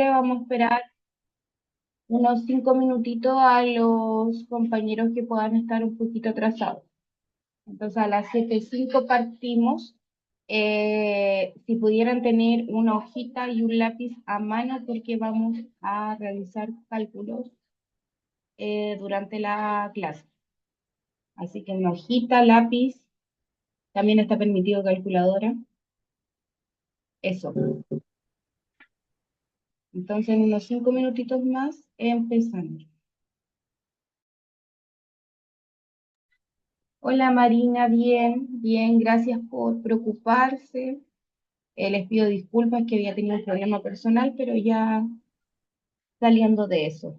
Laura, vamos a esperar unos 5 minutitos a los compañeros que puedan estar un poquito atrasados. Entonces a las 7:05 partimos. Si pudieran tener una hojita y un lápiz a mano porque vamos a realizar cálculos durante la clase. Así que una hojita, lápiz, también está permitido calculadora. Eso. Entonces en unos 5 minutitos más empezamos. Hola Marina, bien, bien, gracias por preocuparse. Les pido disculpas que había tenido un problema personal, pero ya saliendo de eso.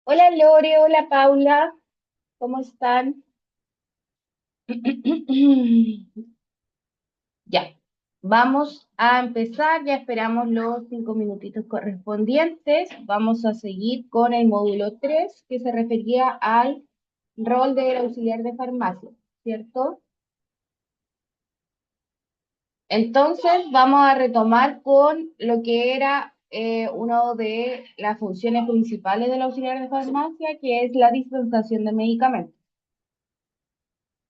Hola Lore, hola Paula, ¿cómo están? Ya, vamos a empezar, ya esperamos los 5 minutitos correspondientes. Vamos a seguir con el módulo 3 que se refería al rol del auxiliar de farmacia, ¿cierto? Entonces, vamos a retomar con lo que era una de las funciones principales del auxiliar de farmacia, que es la dispensación de medicamentos.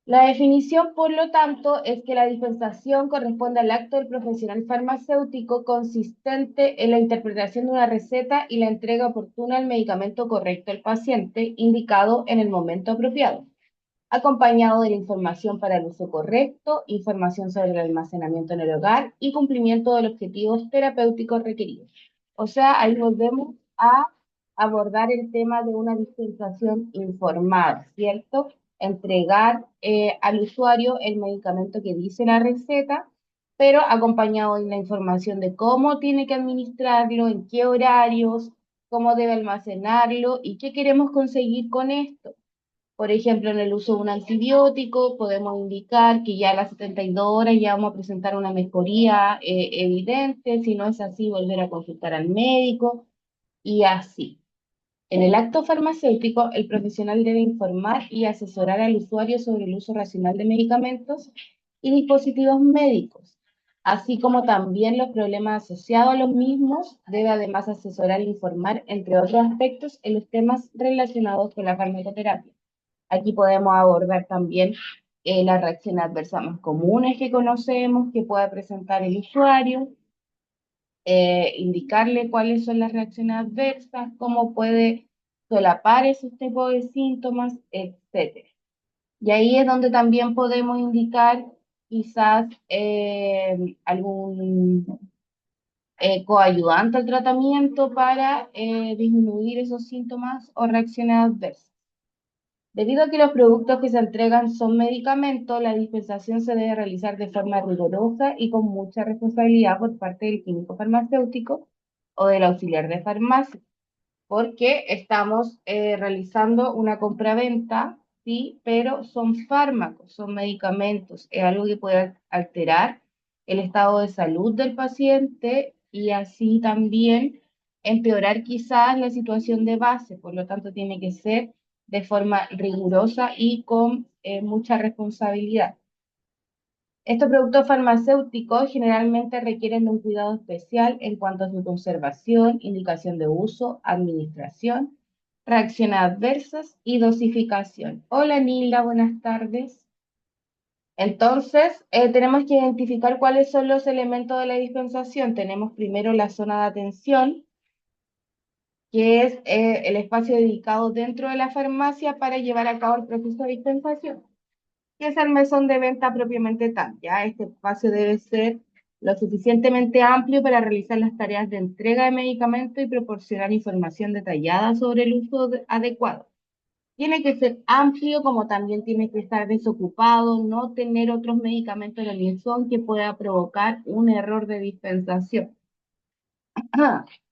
La definición, por lo tanto, es que la dispensación corresponde al acto del profesional farmacéutico consistente en la interpretación de una receta y la entrega oportuna del medicamento correcto al paciente, indicado en el momento apropiado, acompañado de la información para el uso correcto, información sobre el almacenamiento en el hogar y cumplimiento de los objetivos terapéuticos requeridos. O sea, ahí volvemos a abordar el tema de una dispensación informada, ¿cierto? Entregar al usuario el medicamento que dice la receta, pero acompañado de la información de cómo tiene que administrarlo, en qué horarios, cómo debe almacenarlo y qué queremos conseguir con esto. Por ejemplo, en el uso de un antibiótico podemos indicar que ya a las 72 horas ya vamos a presentar una mejoría evidente, si no es así, volver a consultar al médico y así. En el acto farmacéutico, el profesional debe informar y asesorar al usuario sobre el uso racional de medicamentos y dispositivos médicos, así como también los problemas asociados a los mismos. Debe además asesorar e informar, entre otros aspectos, en los temas relacionados con la farmacoterapia. Aquí podemos abordar también las reacciones adversas más comunes que conocemos, que pueda presentar el usuario, indicarle cuáles son las reacciones adversas, cómo puede solapar esos tipos de síntomas, etcétera. Y ahí es donde también podemos indicar quizás algún coayudante al tratamiento para disminuir esos síntomas o reacciones adversas. Debido a que los productos que se entregan son medicamentos, la dispensación se debe realizar de forma rigurosa y con mucha responsabilidad por parte del químico farmacéutico o del auxiliar de farmacia, porque estamos realizando una compraventa, sí, pero son fármacos, son medicamentos, es algo que puede alterar el estado de salud del paciente y así también empeorar quizás la situación de base, por lo tanto tiene que ser de forma rigurosa y con mucha responsabilidad. Estos productos farmacéuticos generalmente requieren de un cuidado especial en cuanto a su conservación, indicación de uso, administración, reacciones adversas y dosificación. Hola Nilda, buenas tardes. Entonces, tenemos que identificar cuáles son los elementos de la dispensación. Tenemos primero la zona de atención, que es el espacio dedicado dentro de la farmacia para llevar a cabo el proceso de dispensación, que es el mesón de venta propiamente tal. Ya este espacio debe ser lo suficientemente amplio para realizar las tareas de entrega de medicamentos y proporcionar información detallada sobre el uso adecuado. Tiene que ser amplio, como también tiene que estar desocupado, no tener otros medicamentos en el mesón que pueda provocar un error de dispensación.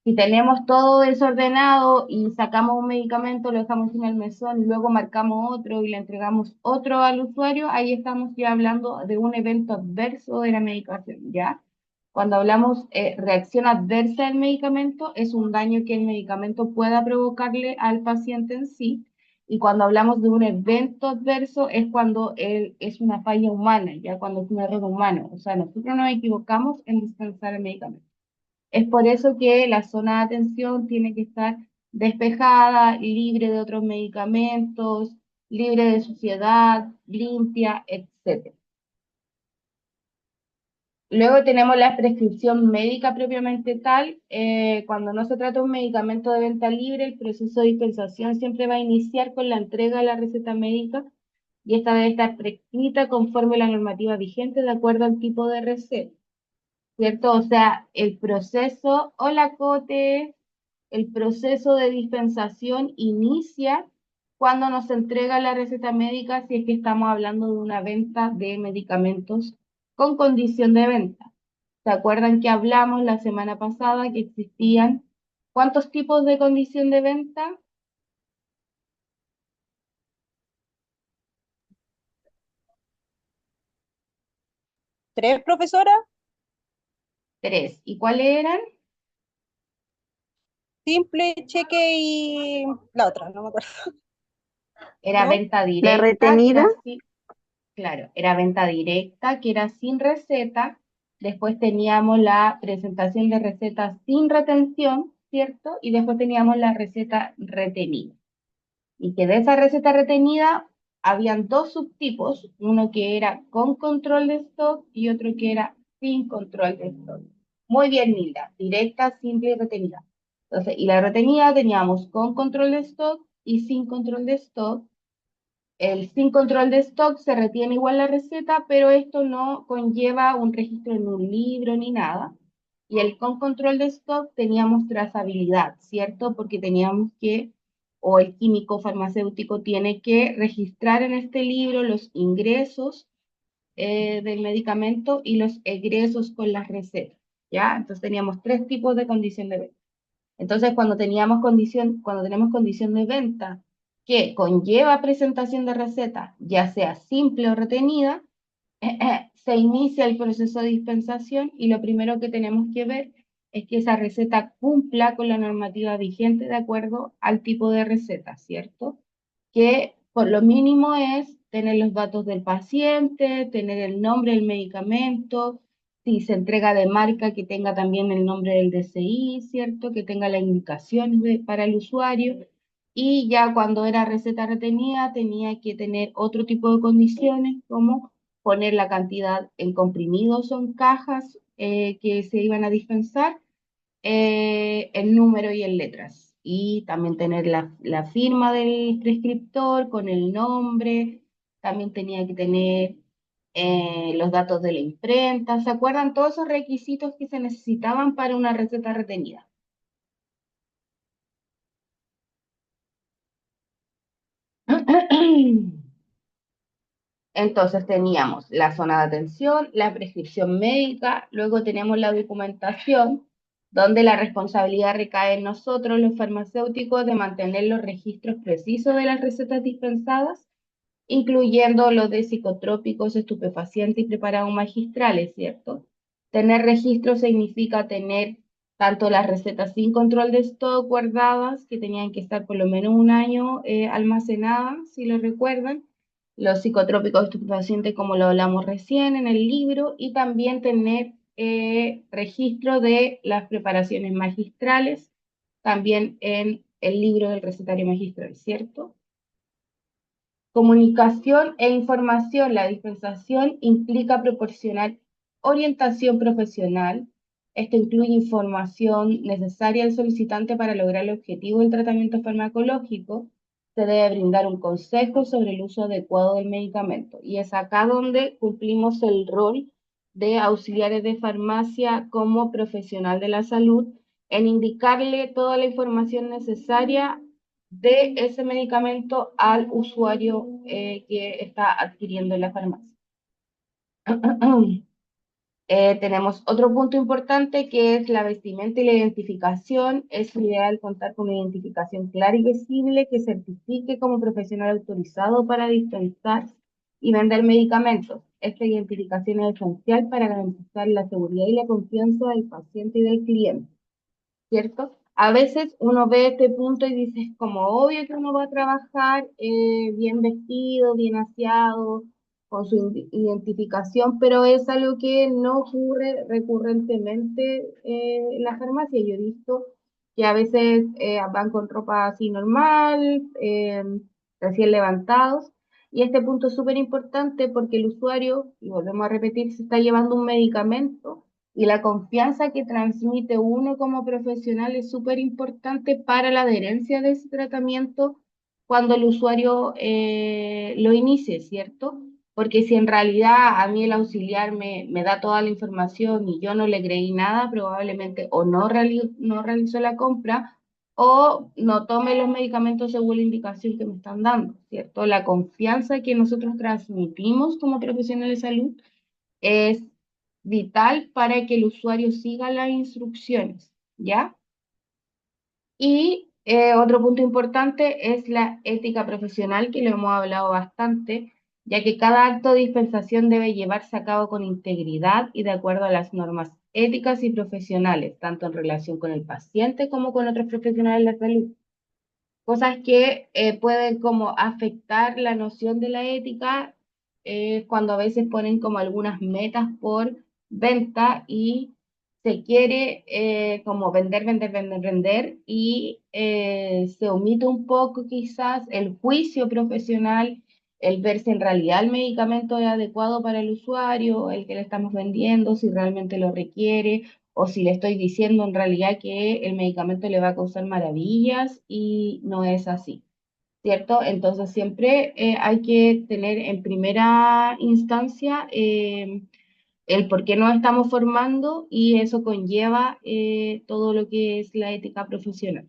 Si tenemos todo desordenado y sacamos un medicamento, lo dejamos en el mesón y luego marcamos otro y le entregamos otro al usuario, ahí estamos ya hablando de un evento adverso de la medicación, ¿ya? Cuando hablamos reacción adversa del medicamento, es un daño que el medicamento pueda provocarle al paciente en sí. Y cuando hablamos de un evento adverso, es cuando es una falla humana, ya cuando es un error humano. O sea, nosotros nos equivocamos en dispensar el medicamento. Es por eso que la zona de atención tiene que estar despejada, libre de otros medicamentos, libre de suciedad, limpia, etc. Luego tenemos la prescripción médica propiamente tal. Cuando no se trata de un medicamento de venta libre, el proceso de dispensación siempre va a iniciar con la entrega de la receta médica y esta debe estar prescrita conforme a la normativa vigente de acuerdo al tipo de receta, ¿cierto? O sea, el proceso, hola Cote, el proceso de dispensación inicia cuando nos entrega la receta médica si es que estamos hablando de una venta de medicamentos con condición de venta. ¿Se acuerdan que hablamos la semana pasada que existían cuántos tipos de condición de venta? ¿Tres, profesora? Tres. ¿Y cuáles eran? Simple, cheque y la otra, no me acuerdo. Era ¿No? venta La directa, que retenida, era así. Claro, era venta directa, que era sin receta. Después teníamos la presentación de recetas sin retención, ¿cierto? Y después teníamos la receta retenida. Y que de esa receta retenida habían dos subtipos, uno que era con control de stock y otro que era sin control de stock. Muy bien, Nilda, directa, simple y retenida. Entonces, y la retenida teníamos con control de stock y sin control de stock. El sin control de stock se retiene igual la receta, pero esto no conlleva un registro en un libro ni nada. Y el con control de stock teníamos trazabilidad, ¿cierto? Porque teníamos que, o el químico farmacéutico tiene que registrar en este libro los ingresos del medicamento y los egresos con las recetas, ¿ya? Entonces teníamos tres tipos de condición de venta. Entonces, cuando tenemos condición de venta que conlleva presentación de receta, ya sea simple o retenida, se inicia el proceso de dispensación y lo primero que tenemos que ver es que esa receta cumpla con la normativa vigente de acuerdo al tipo de receta, ¿cierto? Que por lo mínimo es tener los datos del paciente, tener el nombre del medicamento, si se entrega de marca, que tenga también el nombre del DCI, ¿cierto? Que tenga las indicaciones para el usuario. Y ya cuando era receta retenida, tenía que tener otro tipo de condiciones, como poner la cantidad en comprimidos o en cajas que se iban a dispensar, en número y en letras. Y también tener la firma del prescriptor con el nombre, también tenía que tener los datos de la imprenta. ¿Se acuerdan todos esos requisitos que se necesitaban para una receta retenida? Entonces teníamos la zona de atención, la prescripción médica, luego tenemos la documentación, donde la responsabilidad recae en nosotros, los farmacéuticos, de mantener los registros precisos de las recetas dispensadas, incluyendo los de psicotrópicos, estupefacientes y preparados magistrales, ¿cierto? Tener registro significa tener tanto las recetas sin control de stock guardadas, que tenían que estar por lo menos un año almacenadas, si lo recuerdan, los psicotrópicos estupefacientes, como lo hablamos recién en el libro, y también tener registro de las preparaciones magistrales, también en el libro del recetario magistral, ¿cierto? Comunicación e información. La dispensación implica proporcionar orientación profesional. Esto incluye información necesaria al solicitante para lograr el objetivo del tratamiento farmacológico. Se debe brindar un consejo sobre el uso adecuado del medicamento. Y es acá donde cumplimos el rol de auxiliares de farmacia como profesional de la salud, en indicarle toda la información necesaria de ese medicamento al usuario que está adquiriendo en la farmacia. Tenemos otro punto importante que es la vestimenta y la identificación. Es ideal contar con una identificación clara y visible que certifique como profesional autorizado para dispensar y vender medicamentos. Esta identificación es esencial para garantizar la seguridad y la confianza del paciente y del cliente. ¿Cierto? A veces uno ve este punto y dice, es como obvio que uno va a trabajar bien vestido, bien aseado, con su identificación, pero es algo que no ocurre recurrentemente en la farmacia. Yo he visto que a veces van con ropa así normal, recién levantados, y este punto es súper importante porque el usuario, y volvemos a repetir, se está llevando un medicamento y la confianza que transmite uno como profesional es súper importante para la adherencia de ese tratamiento cuando el usuario lo inicie, ¿cierto? Porque si en realidad a mí el auxiliar me da toda la información y yo no le creí nada, probablemente o no realizó la compra o no tome los medicamentos según la indicación que me están dando, ¿cierto? La confianza que nosotros transmitimos como profesionales de salud es vital para que el usuario siga las instrucciones, ¿ya? Y otro punto importante es la ética profesional, que lo hemos hablado bastante, ya que cada acto de dispensación debe llevarse a cabo con integridad y de acuerdo a las normas éticas y profesionales, tanto en relación con el paciente como con otros profesionales de la salud. Cosas que pueden como afectar la noción de la ética cuando a veces ponen como algunas metas por venta y se quiere como vender, vender, vender, vender y se omite un poco quizás el juicio profesional, el ver si en realidad el medicamento es adecuado para el usuario, el que le estamos vendiendo, si realmente lo requiere, o si le estoy diciendo en realidad que el medicamento le va a causar maravillas y no es así, ¿cierto? Entonces siempre hay que tener en primera instancia el por qué nos estamos formando y eso conlleva todo lo que es la ética profesional.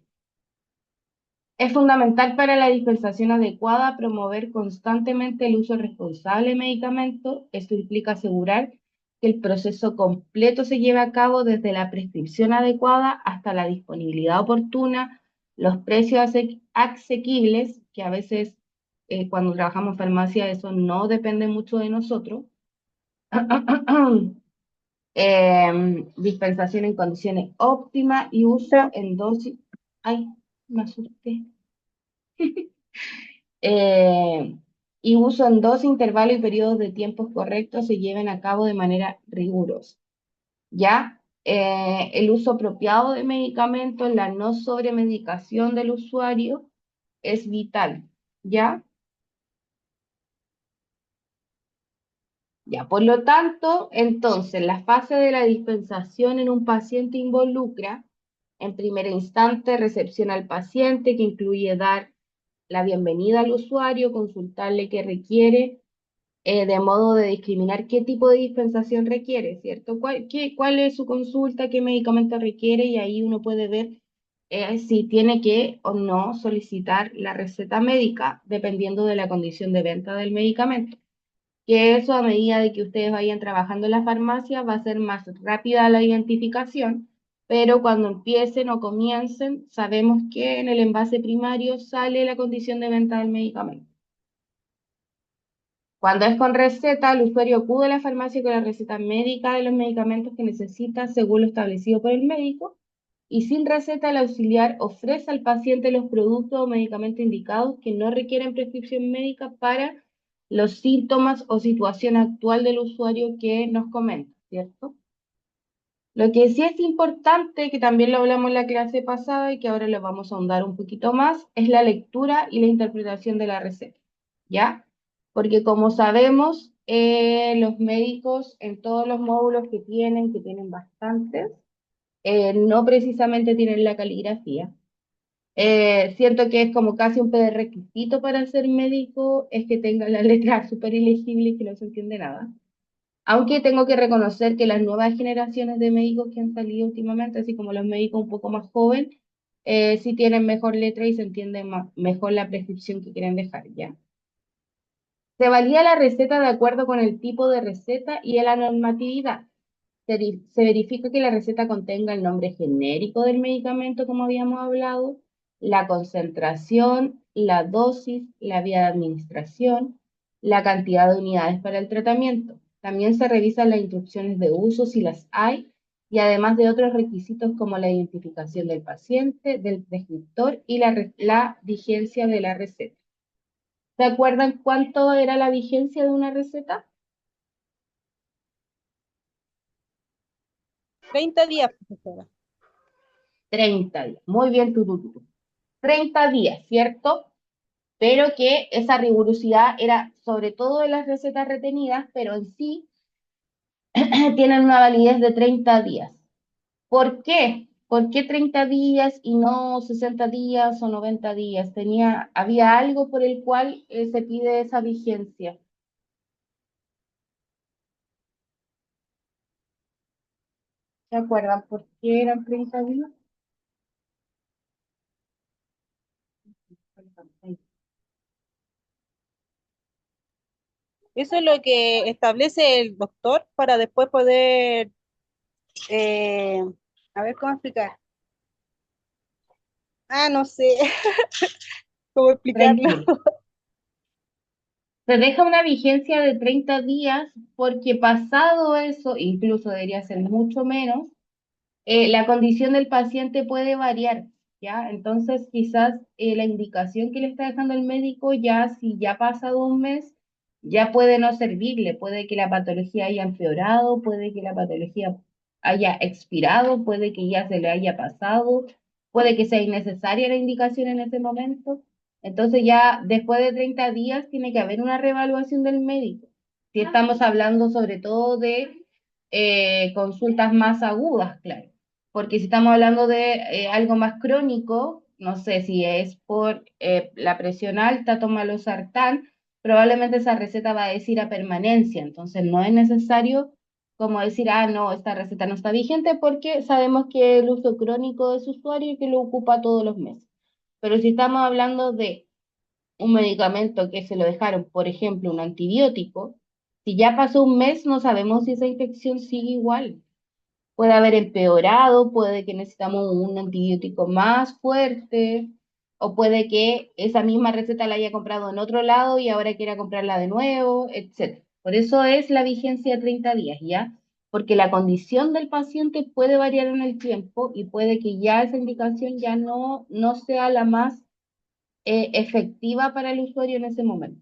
Es fundamental para la dispensación adecuada promover constantemente el uso responsable de medicamentos. Esto implica asegurar que el proceso completo se lleve a cabo desde la prescripción adecuada hasta la disponibilidad oportuna, los precios asequibles, que a veces cuando trabajamos en farmacia eso no depende mucho de nosotros. Dispensación en condiciones óptimas y uso Pero, en dosis. Ay, me asusté. eh, y uso en dos intervalos y periodos de tiempos correctos se lleven a cabo de manera rigurosa. ¿Ya? El uso apropiado de medicamentos, la no sobremedicación del usuario es vital. ¿Ya? Ya, por lo tanto, entonces, la fase de la dispensación en un paciente involucra, en primera instante, recepción al paciente, que incluye dar la bienvenida al usuario, consultarle qué requiere, de modo de discriminar qué tipo de dispensación requiere, ¿cierto? ¿Cuál es su consulta, qué medicamento requiere? Y ahí uno puede ver si tiene que o no solicitar la receta médica, dependiendo de la condición de venta del medicamento. Que eso a medida de que ustedes vayan trabajando en la farmacia va a ser más rápida la identificación, pero cuando empiecen o comiencen, sabemos que en el envase primario sale la condición de venta del medicamento. Cuando es con receta, el usuario acude a la farmacia con la receta médica de los medicamentos que necesita según lo establecido por el médico y sin receta el auxiliar ofrece al paciente los productos o medicamentos indicados que no requieren prescripción médica para los síntomas o situación actual del usuario que nos comenta, ¿cierto? Lo que sí es importante, que también lo hablamos en la clase pasada y que ahora lo vamos a ahondar un poquito más, es la lectura y la interpretación de la receta, ¿ya? Porque como sabemos, los médicos en todos los módulos que tienen bastantes, no precisamente tienen la caligrafía. Siento que es como casi un prerequisito para ser médico, es que tenga la letra súper ilegible y que no se entiende nada. Aunque tengo que reconocer que las nuevas generaciones de médicos que han salido últimamente, así como los médicos un poco más jóvenes, sí tienen mejor letra y se entiende mejor la prescripción que quieren dejar, ¿ya? Se valida la receta de acuerdo con el tipo de receta y a la normatividad. Se verifica que la receta contenga el nombre genérico del medicamento, como habíamos hablado, la concentración, la dosis, la vía de administración, la cantidad de unidades para el tratamiento. También se revisan las instrucciones de uso si las hay y además de otros requisitos como la identificación del paciente, del prescriptor y la vigencia de la receta. ¿Se acuerdan cuánto era la vigencia de una receta? 30 días, profesora. 30 días. Muy bien, tú. 30 días, ¿cierto? Pero que esa rigurosidad era sobre todo en las recetas retenidas, pero en sí tienen una validez de 30 días. ¿Por qué? ¿Por qué 30 días y no 60 días o 90 días? Había algo por el cual se pide esa vigencia. ¿Se acuerdan por qué eran 30 días? Eso es lo que establece el doctor para después poder, eh, a ver cómo explicar. Ah, no sé cómo explicarlo. Tranquilo. Se deja una vigencia de 30 días porque pasado eso, incluso debería ser mucho menos, la condición del paciente puede variar, ¿ya? Entonces, quizás la indicación que le está dejando el médico ya, si ya ha pasado un mes, ya puede no servirle, puede que la patología haya empeorado, puede que la patología haya expirado, puede que ya se le haya pasado, puede que sea innecesaria la indicación en ese momento. Entonces ya después de 30 días tiene que haber una reevaluación del médico. Si estamos hablando sobre todo de consultas más agudas, claro. Porque si estamos hablando de algo más crónico, no sé si es por la presión alta, toma losartán, probablemente esa receta va a decir a permanencia. Entonces no es necesario como decir, ah, no, esta receta no está vigente porque sabemos que el uso crónico de su usuario y que lo ocupa todos los meses. Pero si estamos hablando de un medicamento que se lo dejaron, por ejemplo, un antibiótico, si ya pasó un mes, no sabemos si esa infección sigue igual. Puede haber empeorado, puede que necesitamos un antibiótico más fuerte, o puede que esa misma receta la haya comprado en otro lado y ahora quiera comprarla de nuevo, etcétera. Por eso es la vigencia de 30 días, ¿ya? Porque la condición del paciente puede variar en el tiempo y puede que ya esa indicación ya no sea la más efectiva para el usuario en ese momento.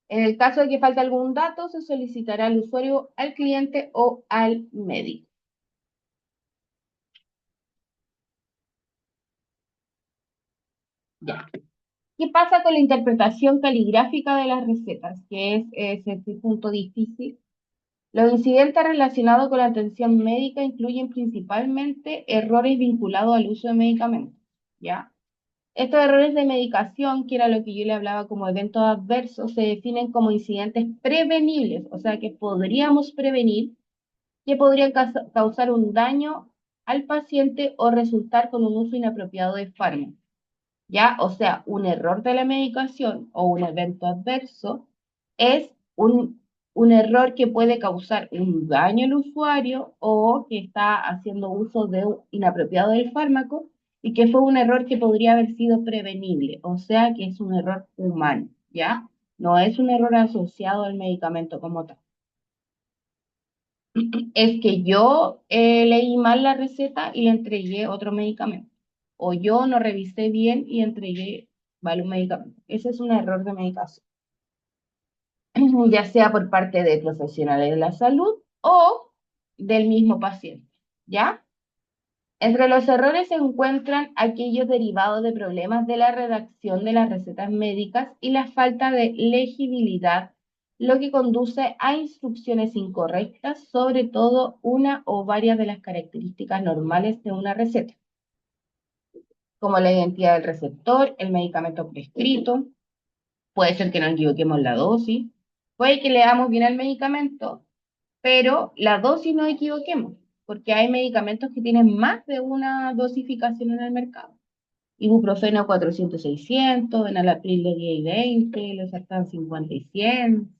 En el caso de que falte algún dato, se solicitará al usuario, al cliente o al médico. Ya. ¿Qué pasa con la interpretación caligráfica de las recetas? Que es este punto difícil. Los incidentes relacionados con la atención médica incluyen principalmente errores vinculados al uso de medicamentos, ¿ya? Estos errores de medicación, que era lo que yo le hablaba como eventos adversos, se definen como incidentes prevenibles, o sea que podríamos prevenir que podrían causar un daño al paciente o resultar con un uso inapropiado de fármacos. ¿Ya? O sea, un error de la medicación o un evento adverso es un error que puede causar un daño al usuario o que está haciendo uso de inapropiado del fármaco y que fue un error que podría haber sido prevenible, o sea, que es un error humano, ¿ya? No es un error asociado al medicamento como tal. Es que yo leí mal la receta y le entregué otro medicamento. O yo no revisé bien y entregué mal un medicamento. Ese es un error de medicación, ya sea por parte de profesionales de la salud o del mismo paciente, ¿ya? Entre los errores se encuentran aquellos derivados de problemas de la redacción de las recetas médicas y la falta de legibilidad, lo que conduce a instrucciones incorrectas sobre todo una o varias de las características normales de una receta, como la identidad del receptor, el medicamento prescrito, puede ser que nos equivoquemos la dosis, puede que leamos bien el medicamento, pero la dosis no equivoquemos, porque hay medicamentos que tienen más de una dosificación en el mercado. Ibuprofeno 400-600, enalapril de 10 y 20, losartán 50 y 100,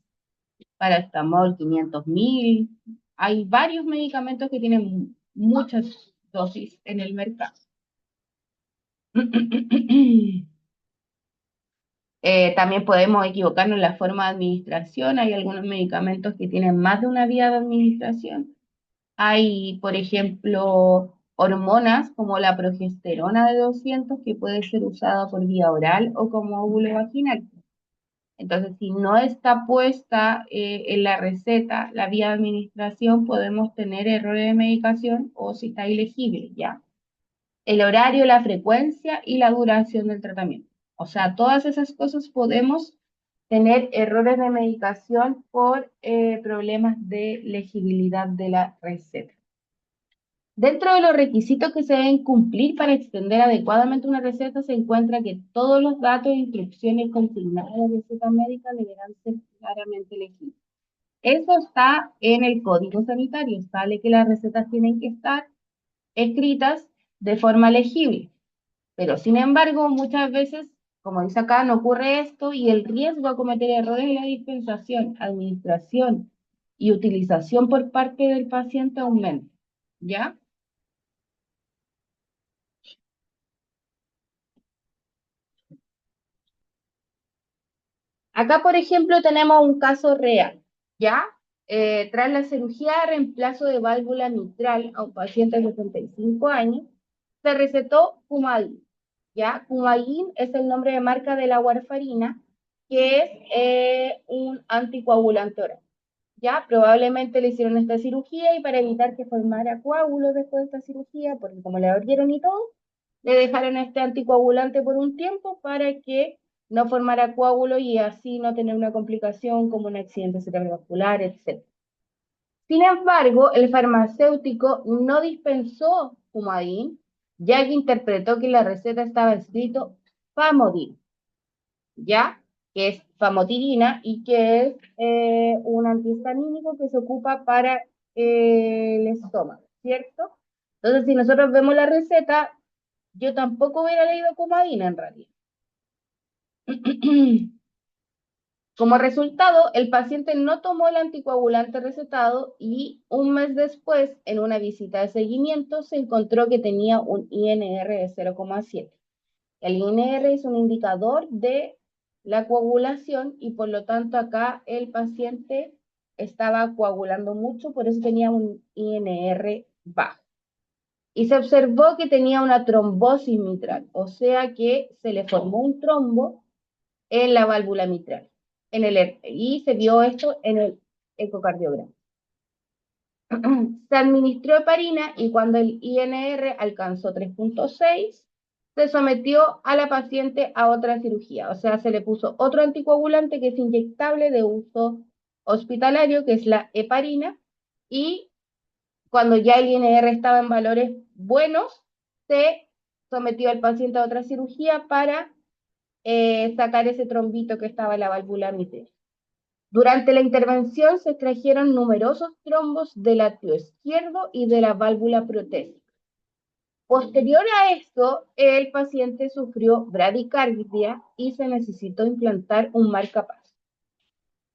paracetamol 500.000. Hay varios medicamentos que tienen muchas dosis en el mercado. También podemos equivocarnos en la forma de administración. Hay algunos medicamentos que tienen más de una vía de administración. Hay, por ejemplo, hormonas como la progesterona de 200 que puede ser usada por vía oral o como óvulo vaginal. Entonces, si no está puesta en la receta la vía de administración, podemos tener errores de medicación o si está ilegible, ¿ya? El horario, la frecuencia y la duración del tratamiento. O sea, todas esas cosas podemos tener errores de medicación por problemas de legibilidad de la receta. Dentro de los requisitos que se deben cumplir para extender adecuadamente una receta se encuentra que todos los datos e instrucciones consignadas en la receta médica deberán ser claramente legibles. Eso está en el Código Sanitario, sale que las recetas tienen que estar escritas de forma legible, pero sin embargo muchas veces, como dice acá, no ocurre esto y el riesgo a cometer errores en la dispensación, administración y utilización por parte del paciente aumenta, ¿ya? Acá, por ejemplo, tenemos un caso real, ¿ya? Tras la cirugía de reemplazo de válvula mitral a un paciente de 75 años, se recetó Coumadin, ¿ya? Coumadin es el nombre de marca de la warfarina, que es un anticoagulante oral, ¿ya? Probablemente le hicieron esta cirugía y para evitar que formara coágulos después de esta cirugía, porque como le abrieron y todo, le dejaron este anticoagulante por un tiempo para que no formara coágulo y así no tener una complicación como un accidente cerebrovascular, etc. Sin embargo, el farmacéutico no dispensó Coumadin, ya que interpretó que en la receta estaba escrito Famotidine, ¿ya? Que es famotidina y que es un antihistamínico que se ocupa para el estómago, ¿cierto? Entonces, si nosotros vemos la receta, yo tampoco hubiera leído Coumadina en realidad. Como resultado, el paciente no tomó el anticoagulante recetado y un mes después, en una visita de seguimiento, se encontró que tenía un INR de 0,7. El INR es un indicador de la coagulación y por lo tanto acá el paciente estaba coagulando mucho, por eso tenía un INR bajo. Y se observó que tenía una trombosis mitral, o sea que se le formó un trombo en la válvula mitral. Y se vio esto en el ecocardiograma. Se administró heparina y cuando el INR alcanzó 3,6, se sometió a la paciente a otra cirugía. O sea, se le puso otro anticoagulante que es inyectable de uso hospitalario, que es la heparina, y cuando ya el INR estaba en valores buenos, se sometió al paciente a otra cirugía para sacar ese trombito que estaba en la válvula mitral. Durante la intervención se extrajeron numerosos trombos del atrio izquierdo y de la válvula protésica. Posterior a esto, el paciente sufrió bradicardia y se necesitó implantar un marcapasos.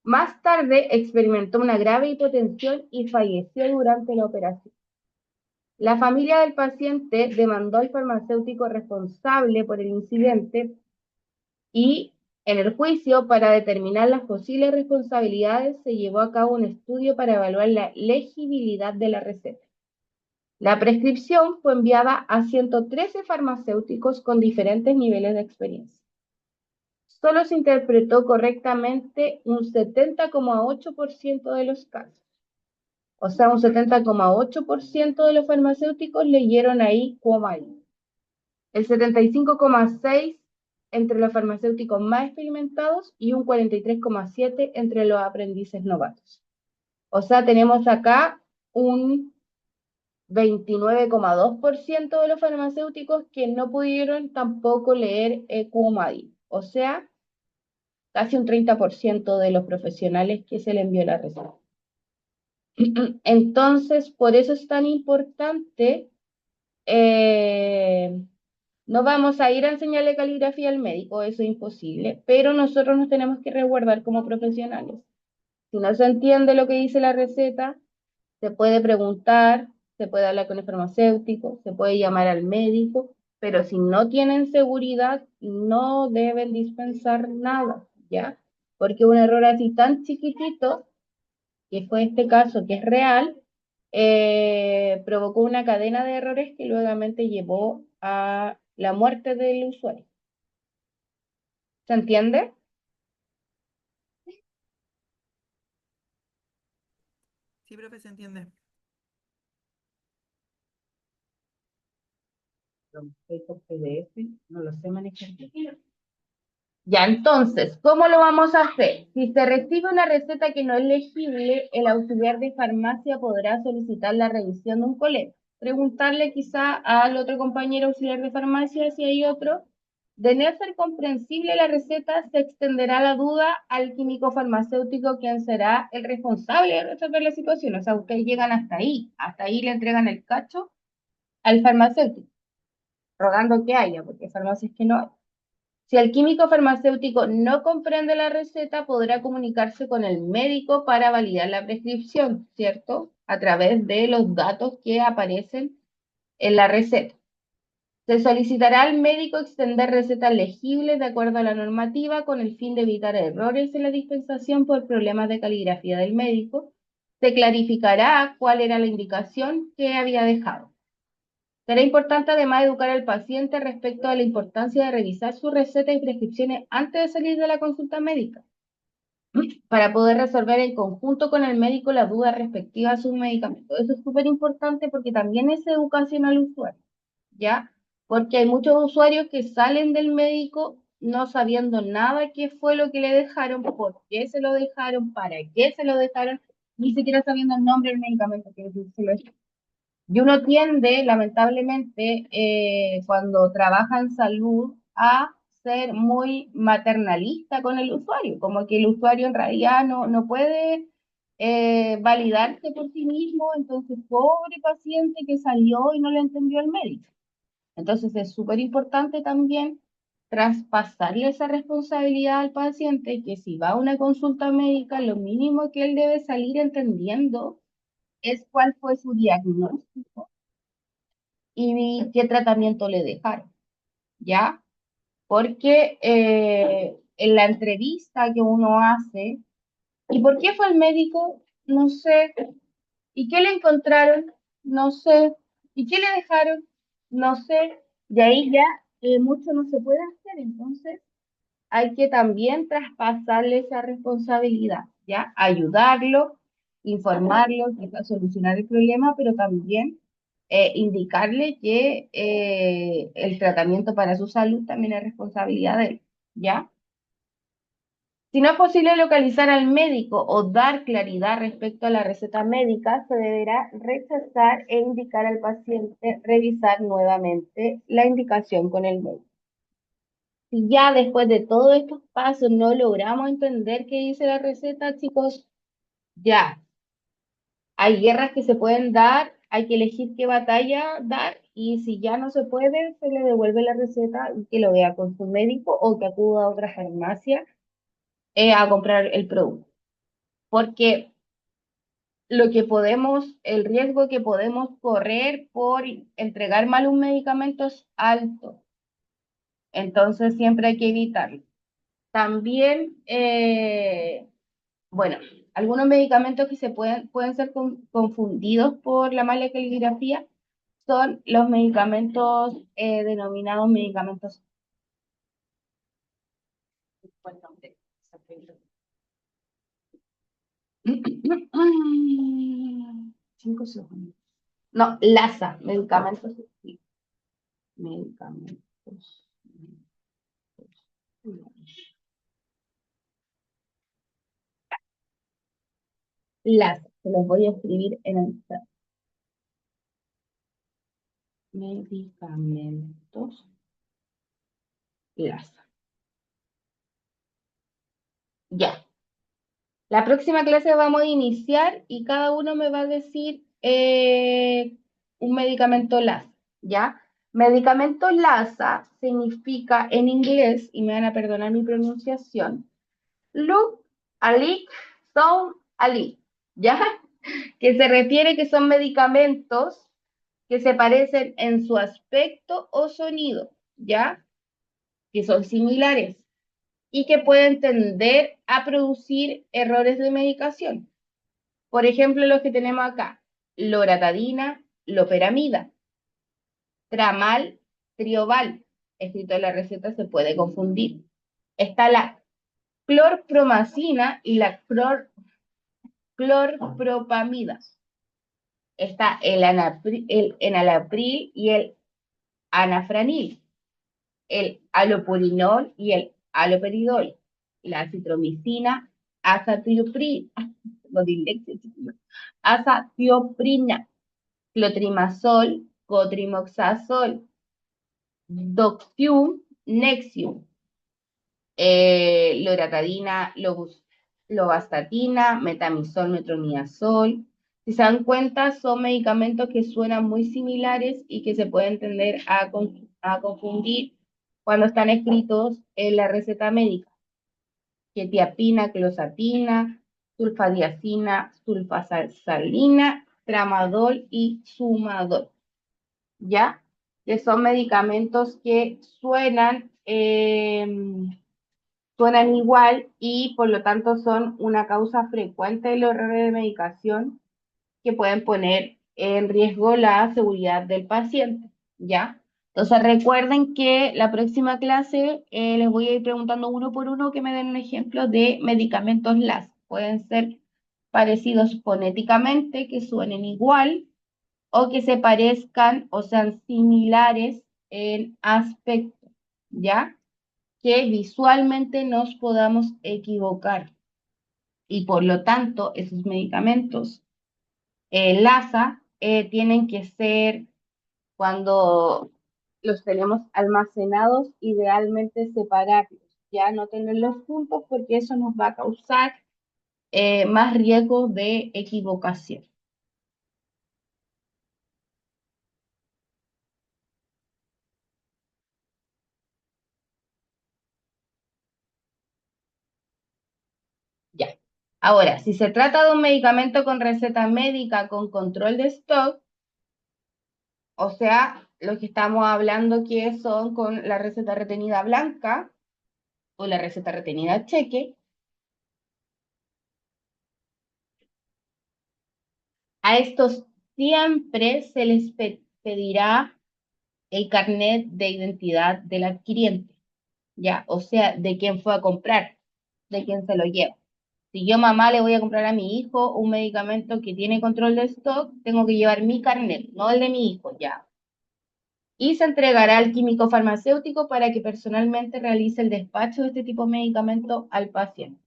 Más tarde experimentó una grave hipotensión y falleció durante la operación. La familia del paciente demandó al farmacéutico responsable por el incidente y en el juicio, para determinar las posibles responsabilidades, se llevó a cabo un estudio para evaluar la legibilidad de la receta. La prescripción fue enviada a 113 farmacéuticos con diferentes niveles de experiencia. Solo se interpretó correctamente un 70,8% de los casos. O sea, un 70,8% de los farmacéuticos leyeron ahí Coumadin. El 75,6% entre los farmacéuticos más experimentados y un 43,7% entre los aprendices novatos. O sea, tenemos acá un 29,2% de los farmacéuticos que no pudieron tampoco leer Coumadin. O sea, casi un 30% de los profesionales que se le envió la receta. Entonces, por eso es tan importante no vamos a ir a enseñarle caligrafía al médico, eso es imposible, pero nosotros nos tenemos que resguardar como profesionales. Si no se entiende lo que dice la receta, se puede preguntar, se puede hablar con el farmacéutico, se puede llamar al médico, pero si no tienen seguridad, no deben dispensar nada, ¿ya? Porque un error así tan chiquitito, que fue este caso que es real, provocó una cadena de errores que luego llevó a la muerte del usuario. ¿Se entiende? Sí, profe, se entiende. Estoy por PDF, no lo sé manejar. Ya, entonces, ¿cómo lo vamos a hacer? Si se recibe una receta que no es legible, el auxiliar de farmacia podrá solicitar la revisión de un colega. Preguntarle quizá al otro compañero auxiliar de farmacia si hay otro. De no ser comprensible la receta, se extenderá la duda al químico farmacéutico, quien será el responsable de resolver la situación. O sea, ustedes llegan hasta ahí le entregan el cacho al farmacéutico, rogando que haya, porque hay farmacias que no hay. Si el químico farmacéutico no comprende la receta, podrá comunicarse con el médico para validar la prescripción, ¿cierto? A través de los datos que aparecen en la receta. Se solicitará al médico extender recetas legibles de acuerdo a la normativa con el fin de evitar errores en la dispensación por problemas de caligrafía del médico. Se clarificará cuál era la indicación que había dejado. Será importante además educar al paciente respecto a la importancia de revisar su receta y prescripciones antes de salir de la consulta médica, para poder resolver en conjunto con el médico la duda respectiva a sus medicamentos. Eso es súper importante porque también es educación al usuario, ¿ya? porque hay muchos usuarios que salen del médico no sabiendo nada qué fue lo que le dejaron, por qué se lo dejaron, para qué se lo dejaron, ni siquiera sabiendo el nombre del medicamento que se lo dejaron. Y uno tiende, lamentablemente, cuando trabaja en salud, a ser muy maternalista con el usuario, como que el usuario en realidad no puede validarse por sí mismo, entonces pobre paciente que salió y no le entendió el médico. Entonces es súper importante también traspasarle esa responsabilidad al paciente, que si va a una consulta médica, lo mínimo que él debe salir entendiendo es cuál fue su diagnóstico y qué tratamiento le dejaron, ¿ya? Porque en la entrevista que uno hace, ¿y por qué fue al médico? No sé. ¿Y qué le encontraron? No sé. ¿Y qué le dejaron? No sé. De ahí ya mucho no se puede hacer, entonces hay que también traspasarle esa responsabilidad, ¿ya? Ayudarlo, informarlo, quizás solucionar el problema, pero también indicarle que el tratamiento para su salud también es responsabilidad de él, ¿ya? Si no es posible localizar al médico o dar claridad respecto a la receta médica, se deberá rechazar e indicar al paciente revisar nuevamente la indicación con el médico. Si ya después de todos estos pasos no logramos entender qué dice la receta, chicos, ya hay guerras que se pueden dar, hay que elegir qué batalla dar y si ya no se puede, se le devuelve la receta y que lo vea con su médico o que acuda a otra farmacia a comprar el producto. Porque lo que podemos, el riesgo que podemos correr por entregar mal un medicamento es alto. Entonces siempre hay que evitarlo. También, bueno, algunos medicamentos que pueden ser confundidos por la mala caligrafía son los medicamentos denominados medicamentos. Cinco segundos. No, LASA, medicamentos. Sí, medicamentos. LASA, se los voy a escribir en el chat. Medicamentos LASA. Ya. La próxima clase vamos a iniciar y cada uno me va a decir un medicamento LASA, ¿ya? Medicamento LASA significa en inglés, y me van a perdonar mi pronunciación, Look, Alic, Sound, Ali, ¿ya? Que se refiere que son medicamentos que se parecen en su aspecto o sonido, ¿ya? Que son similares y que pueden tender a producir errores de medicación. Por ejemplo, los que tenemos acá, loratadina, loperamida, tramal, trioval, escrito en la receta se puede confundir. Está la clorpromacina y la clorpropamida. Está el enalapril y el anafranil, el alopurinol y el aloperidol, la citromicina, azatioprina, azatioprina, clotrimazol, cotrimoxazol, doxium, nexium, loratadina, lovastatina, metamizol, metronidazol. Si se dan cuenta, son medicamentos que suenan muy similares y que se pueden tender a confundir cuando están escritos en la receta médica. Quetiapina, clozapina, sulfadiazina, sulfasalina, tramadol y sumadol, ¿ya? Que son medicamentos que suenan igual y por lo tanto son una causa frecuente de los errores de medicación que pueden poner en riesgo la seguridad del paciente, ¿ya? Entonces recuerden que la próxima clase les voy a ir preguntando uno por uno que me den un ejemplo de medicamentos LAS. Pueden ser parecidos fonéticamente, que suenen igual, o que se parezcan o sean similares en aspecto, ¿ya? Que visualmente nos podamos equivocar. Y por lo tanto, esos medicamentos, LASA, tienen que ser cuando los tenemos almacenados, idealmente separarlos, ya no tenerlos juntos porque eso nos va a causar más riesgo de equivocación. Ya. Ahora, si se trata de un medicamento con receta médica con control de stock, o sea, lo que estamos hablando que son con la receta retenida blanca o la receta retenida cheque, a estos siempre se les pedirá el carnet de identidad del adquiriente, ¿ya? O sea, de quién fue a comprar, de quién se lo lleva. Si yo, mamá, le voy a comprar a mi hijo un medicamento que tiene control de stock, tengo que llevar mi carnet, no el de mi hijo, ya. Y se entregará al químico farmacéutico para que personalmente realice el despacho de este tipo de medicamento al paciente.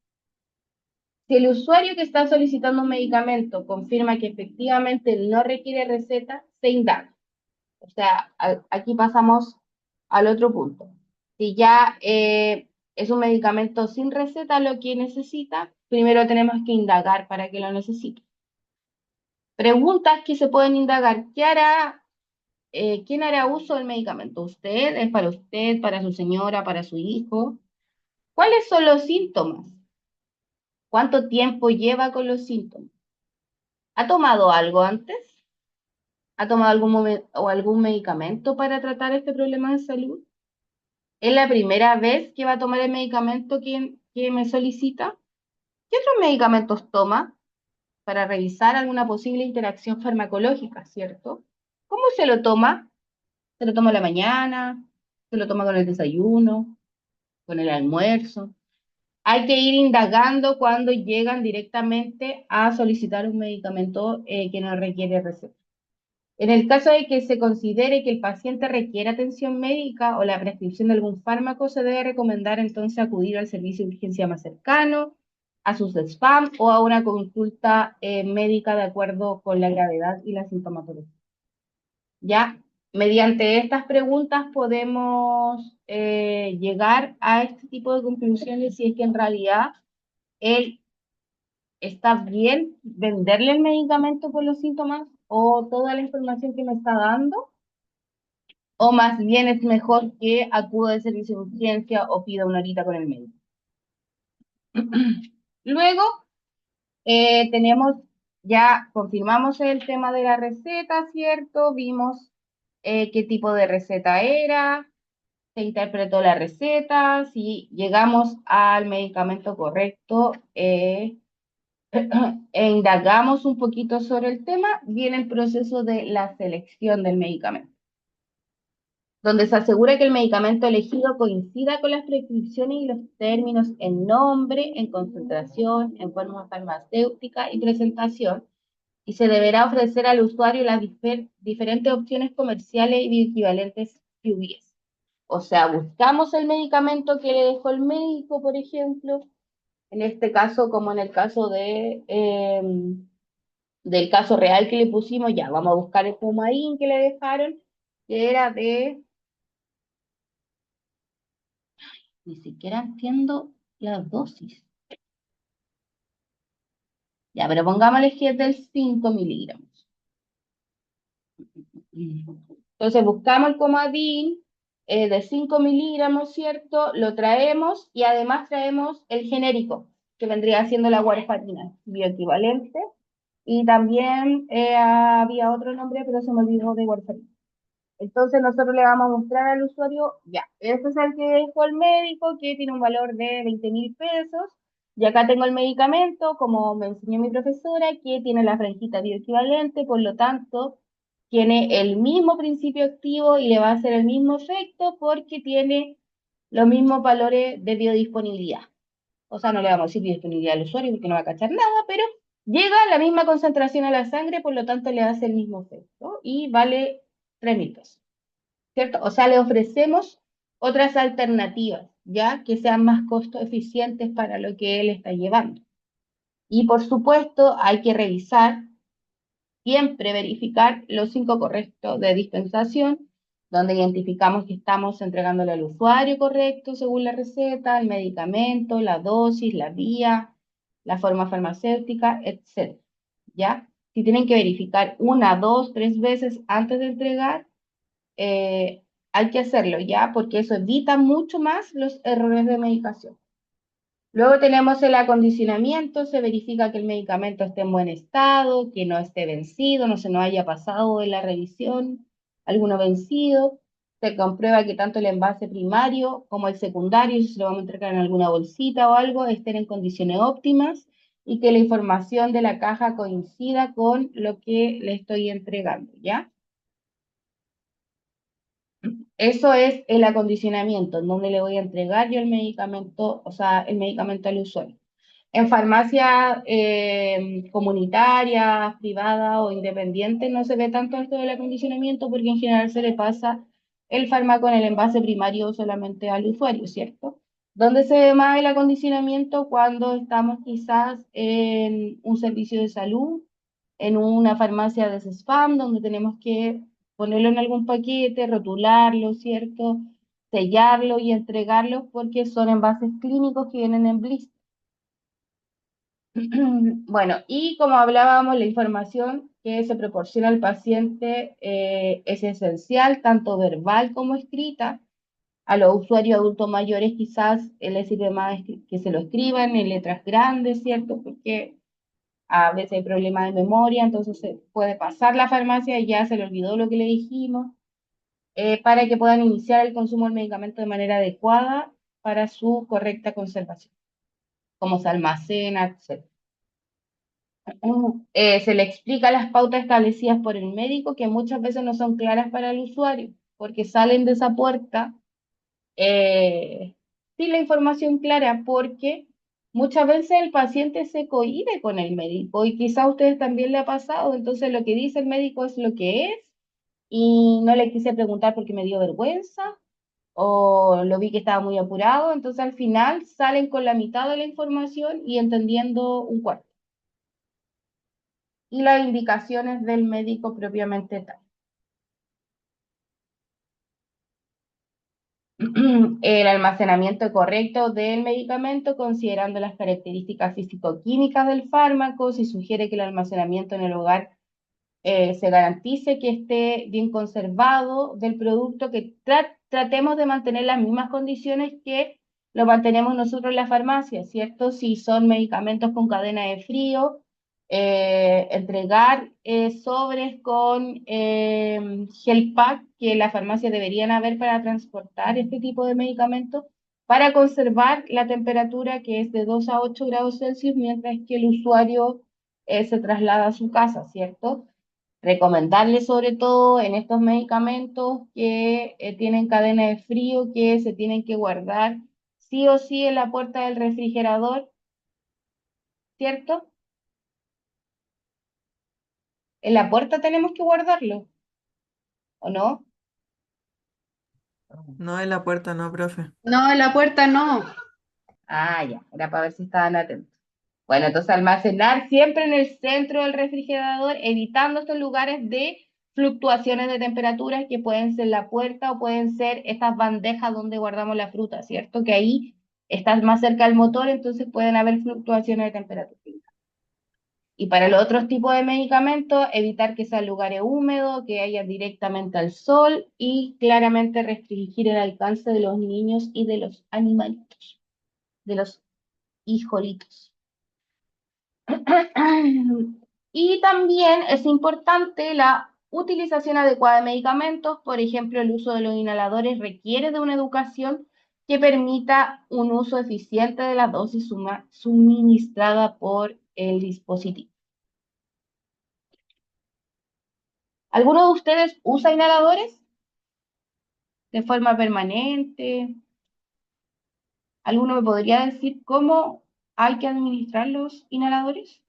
Si el usuario que está solicitando un medicamento confirma que efectivamente no requiere receta, se indaga. O sea, aquí pasamos al otro punto. Si ya es un medicamento sin receta lo que necesita, primero tenemos que indagar para que lo necesite. Preguntas que se pueden indagar. ¿Quién hará uso del medicamento? ¿Usted? ¿Es para usted, para su señora, para su hijo? ¿Cuáles son los síntomas? ¿Cuánto tiempo lleva con los síntomas? ¿Ha tomado algo antes? ¿Ha tomado algún medicamento para tratar este problema de salud? ¿Es la primera vez que va a tomar el medicamento que me solicita? ¿Qué otros medicamentos toma para revisar alguna posible interacción farmacológica, cierto? ¿Cómo se lo toma? ¿Se lo toma a la mañana? ¿Se lo toma con el desayuno? ¿Con el almuerzo? Hay que ir indagando cuando llegan directamente a solicitar un medicamento que no requiere receta. En el caso de que se considere que el paciente requiere atención médica o la prescripción de algún fármaco, se debe recomendar entonces acudir al servicio de urgencia más cercano, a sus spam o a una consulta médica de acuerdo con la gravedad y la sintomatología. Ya, mediante estas preguntas podemos llegar a este tipo de conclusiones si es que en realidad él está bien venderle el medicamento por los síntomas o toda la información que me está dando, o más bien es mejor que acuda al servicio de urgencia o pida una horita con el médico. Luego ya confirmamos el tema de la receta, ¿cierto? Vimos qué tipo de receta era, se interpretó la receta, si llegamos al medicamento correcto, e indagamos un poquito sobre el tema, viene el proceso de la selección del medicamento, donde se asegura que el medicamento elegido coincida con las prescripciones y los términos en nombre, en concentración, en forma farmacéutica y presentación, y se deberá ofrecer al usuario las diferentes opciones comerciales y bioequivalentes que hubiese. O sea, buscamos el medicamento que le dejó el médico, por ejemplo, en este caso, como en el caso del caso real que le pusimos, ya, vamos a buscar el Fumarín que le dejaron, que era ni siquiera entiendo la dosis. Ya, pero pongámosle que es del 5 miligramos. Entonces buscamos el comadín de 5 miligramos, ¿cierto? Lo traemos y además traemos el genérico, que vendría siendo la warfarina, bioequivalente. Y también había otro nombre, pero se me olvidó de warfarina. Entonces nosotros le vamos a mostrar al usuario, ya, este es el que dejó el médico, que tiene un valor de 20.000 pesos, y acá tengo el medicamento, como me enseñó mi profesora, que tiene la franjita bioequivalente, por lo tanto, tiene el mismo principio activo y le va a hacer el mismo efecto porque tiene los mismos valores de biodisponibilidad. O sea, no le vamos a decir biodisponibilidad al usuario porque no va a cachar nada, pero llega a la misma concentración a la sangre, por lo tanto le hace el mismo efecto y vale 3.000 pesos. ¿cierto? O sea, le ofrecemos otras alternativas, ¿ya? Que sean más costo eficientes para lo que él está llevando. Y por supuesto, hay que revisar, siempre verificar los 5 correctos de dispensación, donde identificamos que estamos entregándole al usuario correcto según la receta, el medicamento, la dosis, la vía, la forma farmacéutica, etc. ¿Ya? Si tienen que verificar 1, 2, 3 veces antes de entregar, hay que hacerlo, ¿ya? Porque eso evita mucho más los errores de medicación. Luego tenemos el acondicionamiento, se verifica que el medicamento esté en buen estado, que no esté vencido, no se nos haya pasado en la revisión alguno vencido. Se comprueba que tanto el envase primario como el secundario, si se lo vamos a entregar en alguna bolsita o algo, estén en condiciones óptimas y que la información de la caja coincida con lo que le estoy entregando, ¿ya? Eso es el acondicionamiento, en donde le voy a entregar yo el medicamento, o sea, el medicamento al usuario. En farmacias comunitarias, privadas o independientes no se ve tanto esto del acondicionamiento porque en general se le pasa el fármaco en el envase primario solamente al usuario, ¿cierto? ¿Dónde se ve más el acondicionamiento? Cuando estamos quizás en un servicio de salud, en una farmacia de spam, donde tenemos que ponerlo en algún paquete, rotularlo, ¿cierto? Sellarlo y entregarlo porque son envases clínicos que vienen en blister. Bueno, y como hablábamos, la información que se proporciona al paciente es esencial, tanto verbal como escrita. A los usuarios adultos mayores quizás les sirve más que se lo escriban en letras grandes, ¿cierto? Porque a veces hay problemas de memoria, entonces se puede pasar la farmacia y ya se le olvidó lo que le dijimos, para que puedan iniciar el consumo del medicamento de manera adecuada para su correcta conservación, cómo se almacena, etc. Se le explica las pautas establecidas por el médico que muchas veces no son claras para el usuario, porque salen de esa puerta sin la información clara, porque muchas veces el paciente se cohíbe con el médico y quizá a ustedes también le ha pasado, entonces lo que dice el médico es lo que es y no le quise preguntar porque me dio vergüenza o lo vi que estaba muy apurado, entonces al final salen con la mitad de la información y entendiendo un cuarto y las indicaciones del médico propiamente tal. El almacenamiento correcto del medicamento, considerando las características físico-químicas del fármaco, si sugiere que el almacenamiento en el hogar se garantice que esté bien conservado del producto, que tratemos de mantener las mismas condiciones que lo mantenemos nosotros en la farmacia, ¿cierto? Si son medicamentos con cadena de frío, entregar sobres con gel pack que la farmacia deberían haber para transportar este tipo de medicamentos para conservar la temperatura que es de 2 a 8 grados Celsius mientras que el usuario se traslada a su casa, ¿cierto? Recomendarle sobre todo en estos medicamentos que tienen cadena de frío, que se tienen que guardar sí o sí en la puerta del refrigerador, ¿cierto? En la puerta tenemos que guardarlo, ¿o no? No en la puerta, no, profe. No, en la puerta no. Ah, ya, era para ver si estaban atentos. Bueno, entonces almacenar siempre en el centro del refrigerador, evitando estos lugares de fluctuaciones de temperaturas que pueden ser la puerta o pueden ser estas bandejas donde guardamos la fruta, ¿cierto? Que ahí estás más cerca del motor, entonces pueden haber fluctuaciones de temperatura. Y para los otros tipos de medicamentos, evitar que sean lugares húmedos, que haya directamente al sol y claramente restringir el alcance de los niños y de los animalitos, de los hijolitos. Y también es importante la utilización adecuada de medicamentos, por ejemplo, el uso de los inhaladores requiere de una educación que permita un uso eficiente de la dosis suministrada por el dispositivo. ¿Alguno de ustedes usa inhaladores de forma permanente? ¿Alguno me podría decir cómo hay que administrar los inhaladores?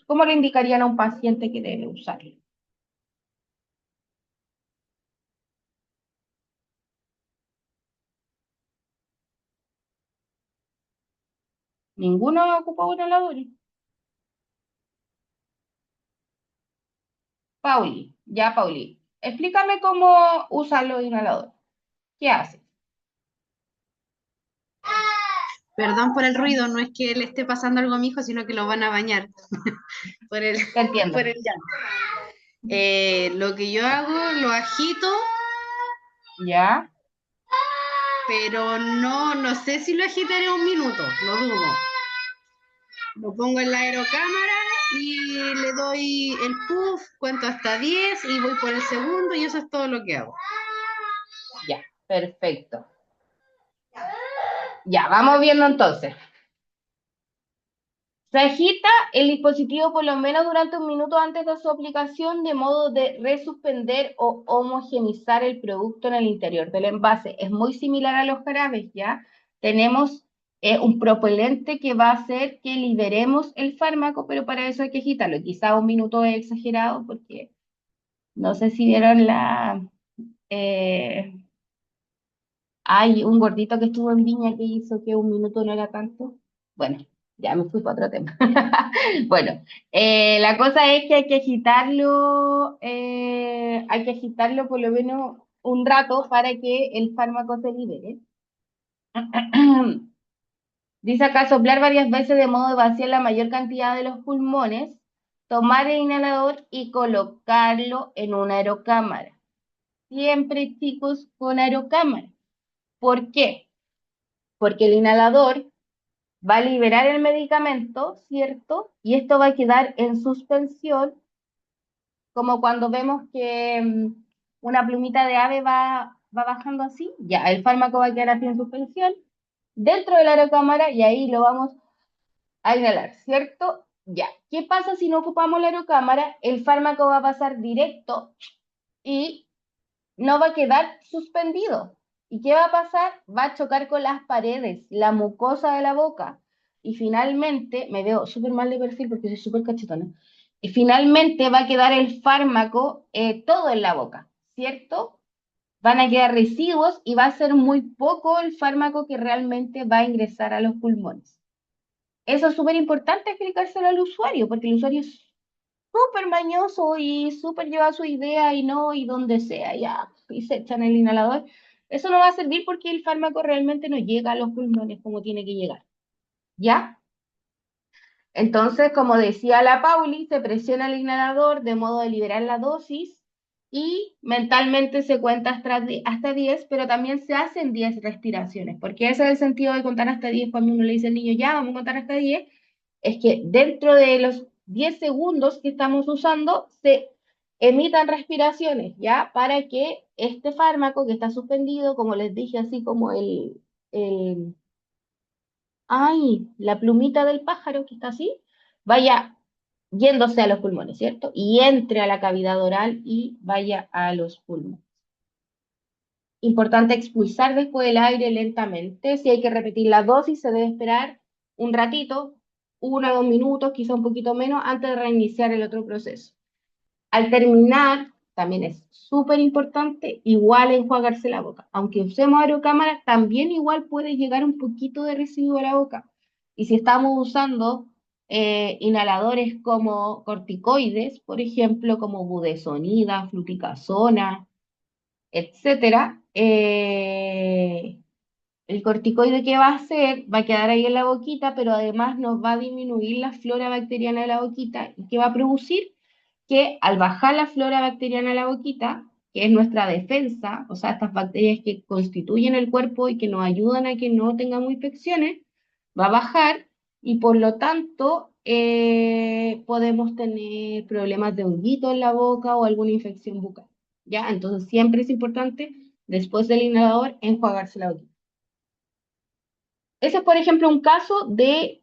¿Cómo le indicarían a un paciente que debe usarlo? Ninguno ha ocupado inhalador. Pauli, ya Pauli, explícame cómo usan los inhaladores. ¿Qué haces? Perdón por el ruido, no es que le esté pasando algo a mi hijo, sino que lo van a bañar por el, Te entiendo. por el llanto. Lo que yo hago, lo agito, ¿Ya? pero no sé si lo agitaré un minuto, lo dudo. Lo pongo en la aerocámara y le doy el puff, cuento hasta 10 y voy por el segundo y eso es todo lo que hago. Ya, perfecto. Ya, vamos viendo entonces. Se agita el dispositivo por lo menos durante un minuto antes de su aplicación, de modo de resuspender o homogenizar el producto en el interior del envase. Es muy similar a los jarabes, ¿ya? Tenemos un propelente que va a hacer que liberemos el fármaco, pero para eso hay que agitarlo. Quizá un minuto es exagerado porque no sé si vieron eh, hay un gordito que estuvo en Viña que hizo que un minuto no era tanto. Bueno, ya me fui para otro tema. Bueno, la cosa es que hay que agitarlo por lo menos un rato para que el fármaco se libere. Dice acá soplar varias veces de modo de vaciar la mayor cantidad de los pulmones, tomar el inhalador y colocarlo en una aerocámara. Siempre, chicos, con aerocámara. ¿Por qué? Porque el inhalador va a liberar el medicamento, ¿cierto? Y esto va a quedar en suspensión, como cuando vemos que una plumita de ave va bajando así, ya, el fármaco va a quedar así en suspensión dentro de la aerocámara y ahí lo vamos a inhalar, ¿cierto? Ya. ¿Qué pasa si no ocupamos la aerocámara? El fármaco va a pasar directo y no va a quedar suspendido. ¿Y qué va a pasar? Va a chocar con las paredes, la mucosa de la boca. Y finalmente, me veo súper mal de perfil porque soy súper cachetona. Y finalmente va a quedar el fármaco todo en la boca, ¿cierto? Van a quedar residuos y va a ser muy poco el fármaco que realmente va a ingresar a los pulmones. Eso es súper importante explicárselo al usuario, porque el usuario es súper mañoso y súper lleva su idea y no, y donde sea, ya, y se echan el inhalador. Eso no va a servir porque el fármaco realmente no llega a los pulmones como tiene que llegar. ¿Ya? Entonces, como decía la Pauli, se presiona el inhalador de modo de liberar la dosis y mentalmente se cuenta hasta 10, pero también se hacen 10 respiraciones, porque ese es el sentido de contar hasta 10 cuando uno le dice al niño, ya, vamos a contar hasta 10, es que dentro de los 10 segundos que estamos usando se emitan respiraciones, ¿ya? Para que este fármaco que está suspendido, como les dije, así como la plumita del pájaro que está así, vaya yéndose a los pulmones, ¿cierto? Y entre a la cavidad oral y vaya a los pulmones. Importante expulsar después el aire lentamente. Si hay que repetir la dosis, se debe esperar un ratito, 1 o 2 minutos, quizá un poquito menos, antes de reiniciar el otro proceso. Al terminar, también es súper importante, igual enjuagarse la boca. Aunque usemos aerocámara, también igual puede llegar un poquito de residuo a la boca. Y si estamos usando inhaladores como corticoides, por ejemplo, como budesonida, fluticasona, etcétera, el corticoide que va a hacer va a quedar ahí en la boquita, pero además nos va a disminuir la flora bacteriana de la boquita y que va a producir que al bajar la flora bacteriana de la boquita, que es nuestra defensa, o sea, estas bacterias que constituyen el cuerpo y que nos ayudan a que no tengamos infecciones, va a bajar y por lo tanto podemos tener problemas de honguito en la boca o alguna infección bucal. ¿Ya? Entonces siempre es importante, después del inhalador, enjuagarse la boquita. Ese es, por ejemplo, un caso de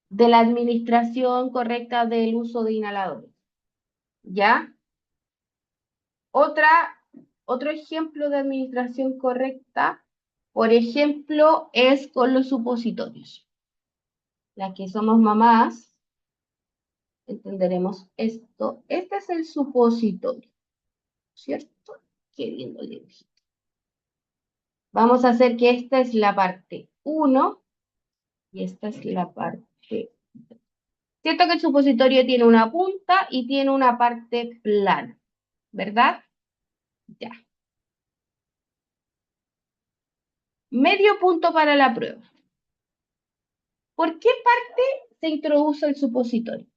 la administración correcta del uso de inhaladores. ¿Ya? Otra, otro ejemplo de administración correcta, por ejemplo, es con los supositorios. Las que somos mamás, entenderemos esto. Este es el supositorio, ¿cierto? Qué lindo dibujito. Vamos a hacer que esta es la parte 1 y esta es la parte. Cierto que el supositorio tiene una punta y tiene una parte plana, ¿verdad? Ya. Medio punto para la prueba. ¿Por qué parte se introduce el supositorio?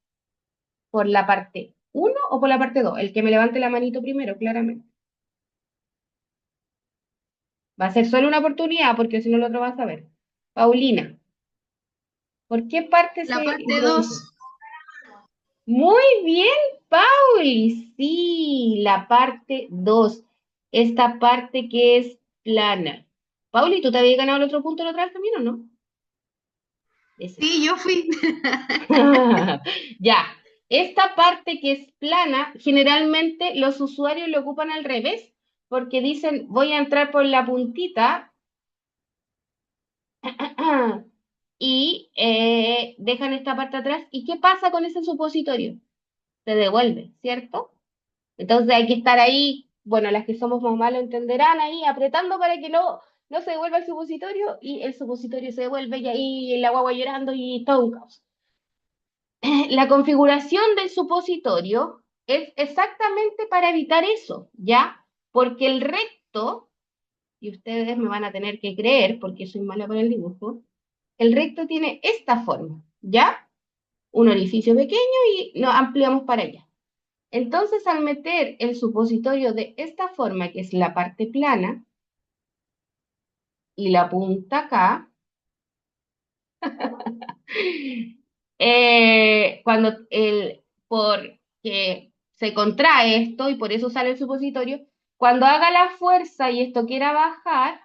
¿Por la parte 1 o por la parte 2? El que me levante la manito primero, claramente. Va a ser solo una oportunidad porque si no el otro va a saber. Paulina, ¿por qué parte La se parte introduce? 2. Muy bien, Pauli. Sí, la parte 2. Esta parte que es plana. Pauli, ¿tú te habías ganado el otro punto la otra vez también o no? Ese sí. Sí, yo fui. Ya. Esta parte que es plana, generalmente los usuarios lo ocupan al revés, porque dicen, voy a entrar por la puntita y dejan esta parte atrás. ¿Y qué pasa con ese supositorio? Se devuelve, ¿cierto? Entonces hay que estar ahí, bueno, las que somos mamás lo entenderán ahí, apretando para que no se devuelva el supositorio y el supositorio se devuelve y ahí la guagua llorando y todo un caos. La configuración del supositorio es exactamente para evitar eso, ¿ya? Porque el recto, y ustedes me van a tener que creer porque soy mala para el dibujo, el recto tiene esta forma, ¿ya? Un orificio pequeño y lo ampliamos para allá. Entonces, al meter el supositorio de esta forma, que es la parte plana, y la punta acá, porque se contrae esto y por eso sale el supositorio, cuando haga la fuerza y esto quiera bajar,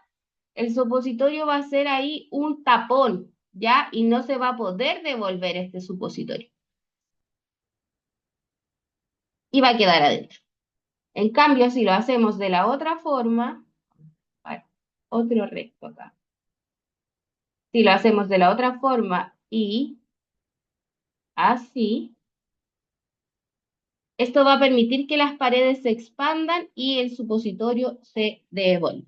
el supositorio va a ser ahí un tapón, ¿ya? Y no se va a poder devolver este supositorio. Y va a quedar adentro. En cambio, si lo hacemos de la otra forma, bueno, otro recto acá. Si lo hacemos de la otra forma y así, esto va a permitir que las paredes se expandan y el supositorio se devuelva.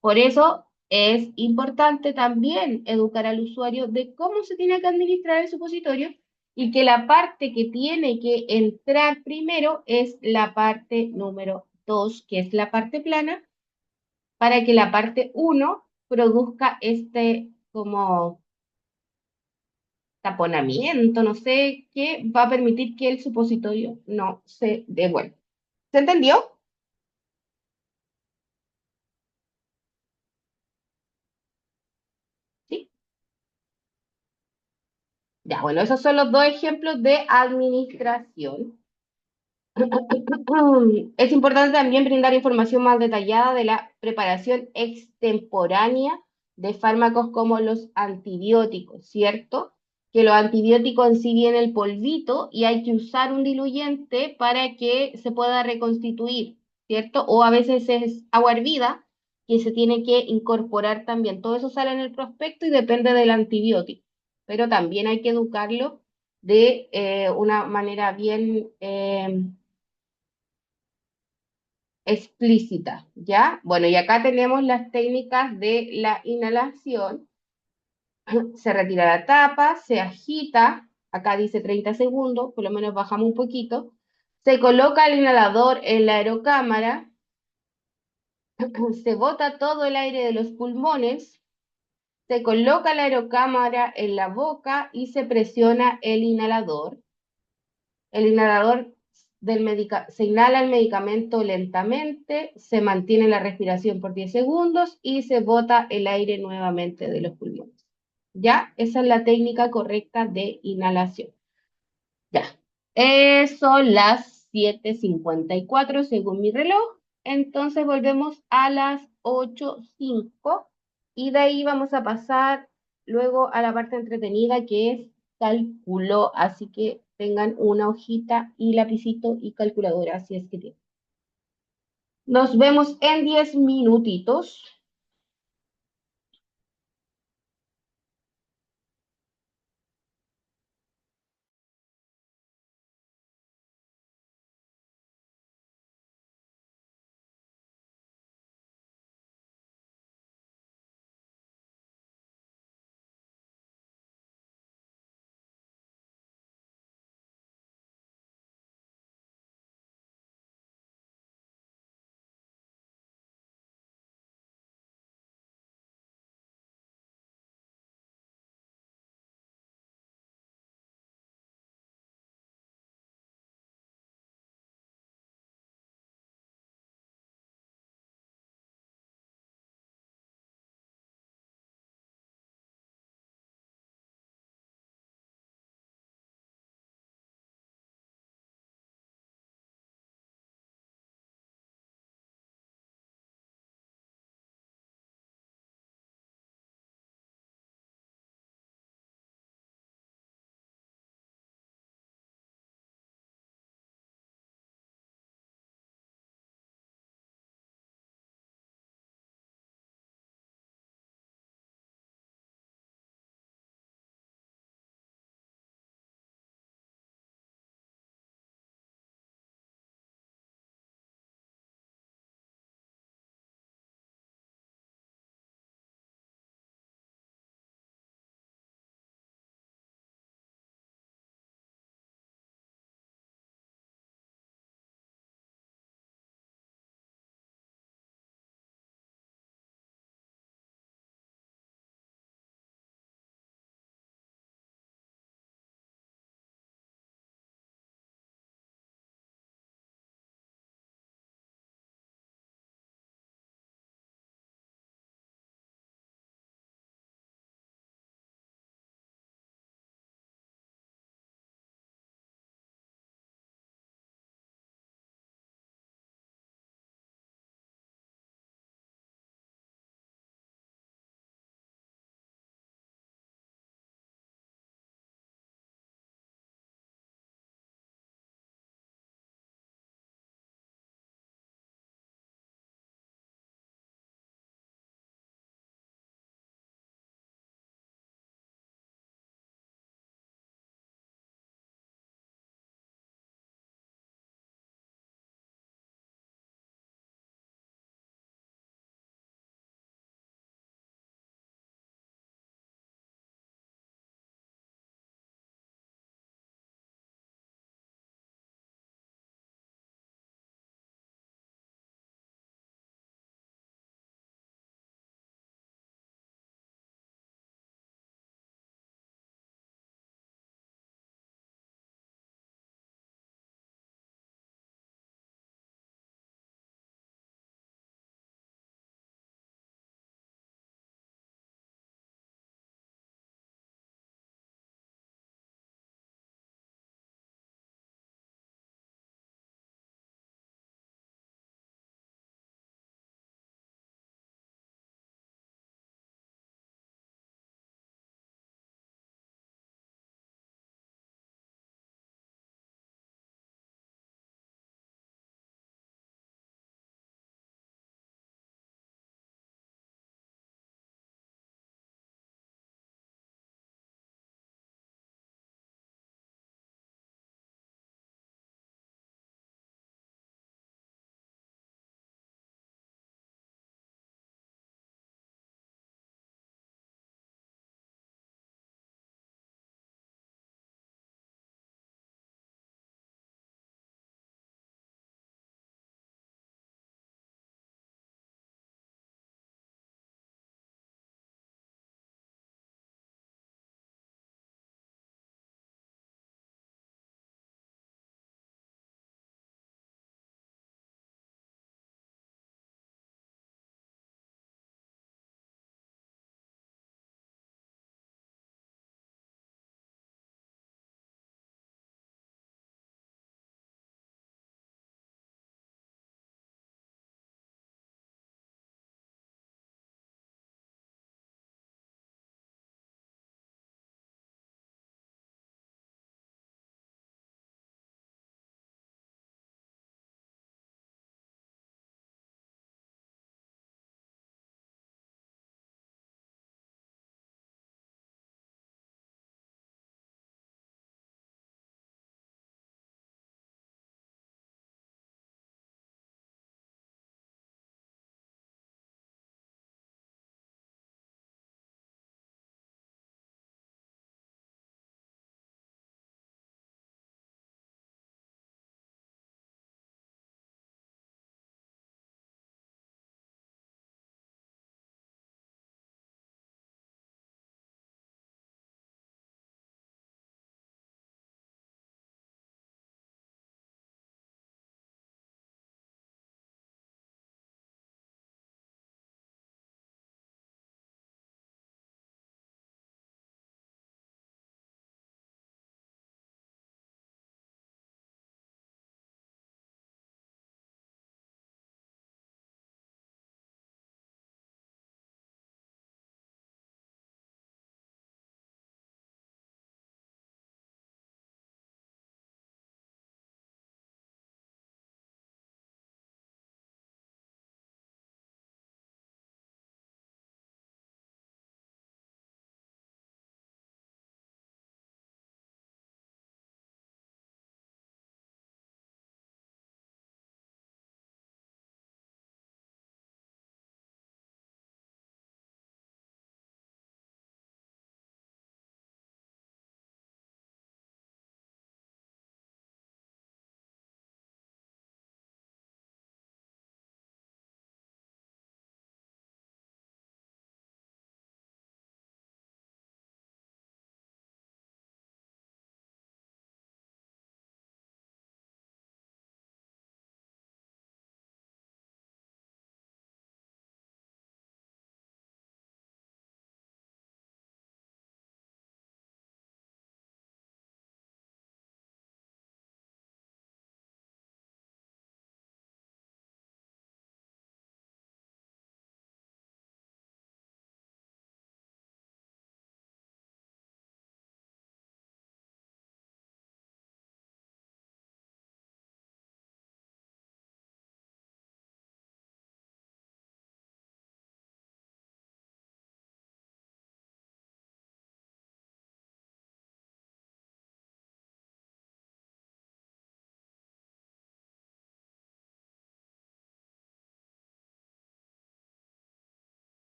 Por eso es importante también educar al usuario de cómo se tiene que administrar el supositorio y que la parte que tiene que entrar primero es la parte número 2, que es la parte plana, para que la parte 1 produzca este como taponamiento, no sé, que va a permitir que el supositorio no se devuelva. ¿Se entendió? Sí. Ya, bueno, esos son los dos ejemplos de administración. Es importante también brindar información más detallada de la preparación extemporánea de fármacos como los antibióticos, ¿cierto? Que los antibióticos en sí viene el polvito y hay que usar un diluyente para que se pueda reconstituir, ¿cierto? O a veces es agua hervida que se tiene que incorporar también. Todo eso sale en el prospecto y depende del antibiótico, pero también hay que educarlo de una manera bien explícita, ¿ya? Bueno, y acá tenemos las técnicas de la inhalación. Se retira la tapa, se agita, acá dice 30 segundos, por lo menos bajamos un poquito. Se coloca el inhalador en la aerocámara, se bota todo el aire de los pulmones, se coloca la aerocámara en la boca y se presiona el inhalador. El inhalador se inhala el medicamento lentamente, se mantiene la respiración por 10 segundos y se bota el aire nuevamente de los pulmones. ¿Ya? Esa es la técnica correcta de inhalación. Ya. Son las 7:54 según mi reloj. Entonces volvemos a las 8:05 y de ahí vamos a pasar luego a la parte entretenida que es cálculo. Así que tengan una hojita y lapicito y calculadora, así es que tienen. Nos vemos en 10 minutitos.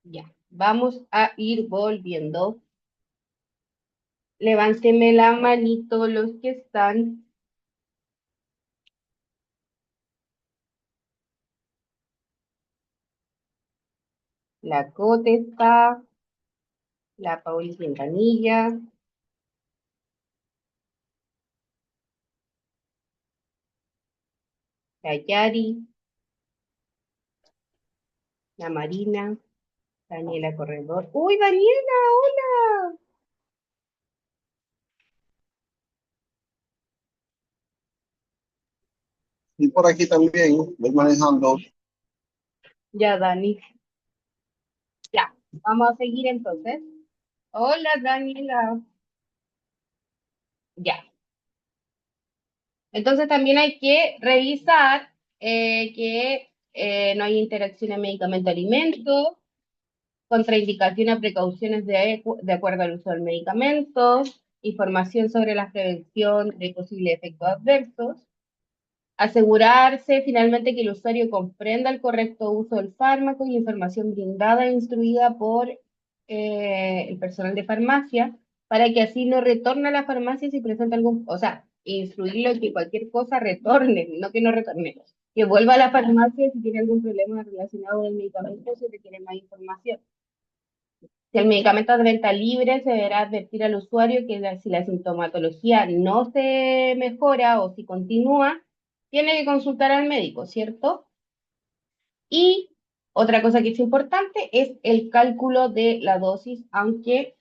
Ya, vamos a ir volviendo. Levánteme la manito los que están. La Cote está, la Pauli Quintanilla, la Yari, la Marina, Daniela Corredor. ¡Uy, Daniela! ¡Hola! Y por aquí también voy manejando. Ya, Dani. Ya, vamos a seguir entonces. Hola, Daniela. Ya. Entonces también hay que revisar que no hay interacciones medicamento-alimento, contraindicaciones, precauciones de acuerdo al uso del medicamento, información sobre la prevención de posibles efectos adversos, asegurarse finalmente que el usuario comprenda el correcto uso del fármaco y información brindada e instruida por el personal de farmacia para que así no retorne a la farmacia si presenta algún, o sea, instruirlo en que cualquier cosa retorne, no que no retorne, que vuelva a la farmacia si tiene algún problema relacionado con el medicamento, si requiere más información. Si el medicamento es de venta libre, se deberá advertir al usuario que si la sintomatología no se mejora o si continúa, tiene que consultar al médico, ¿cierto? Y otra cosa que es importante es el cálculo de la dosis, aunque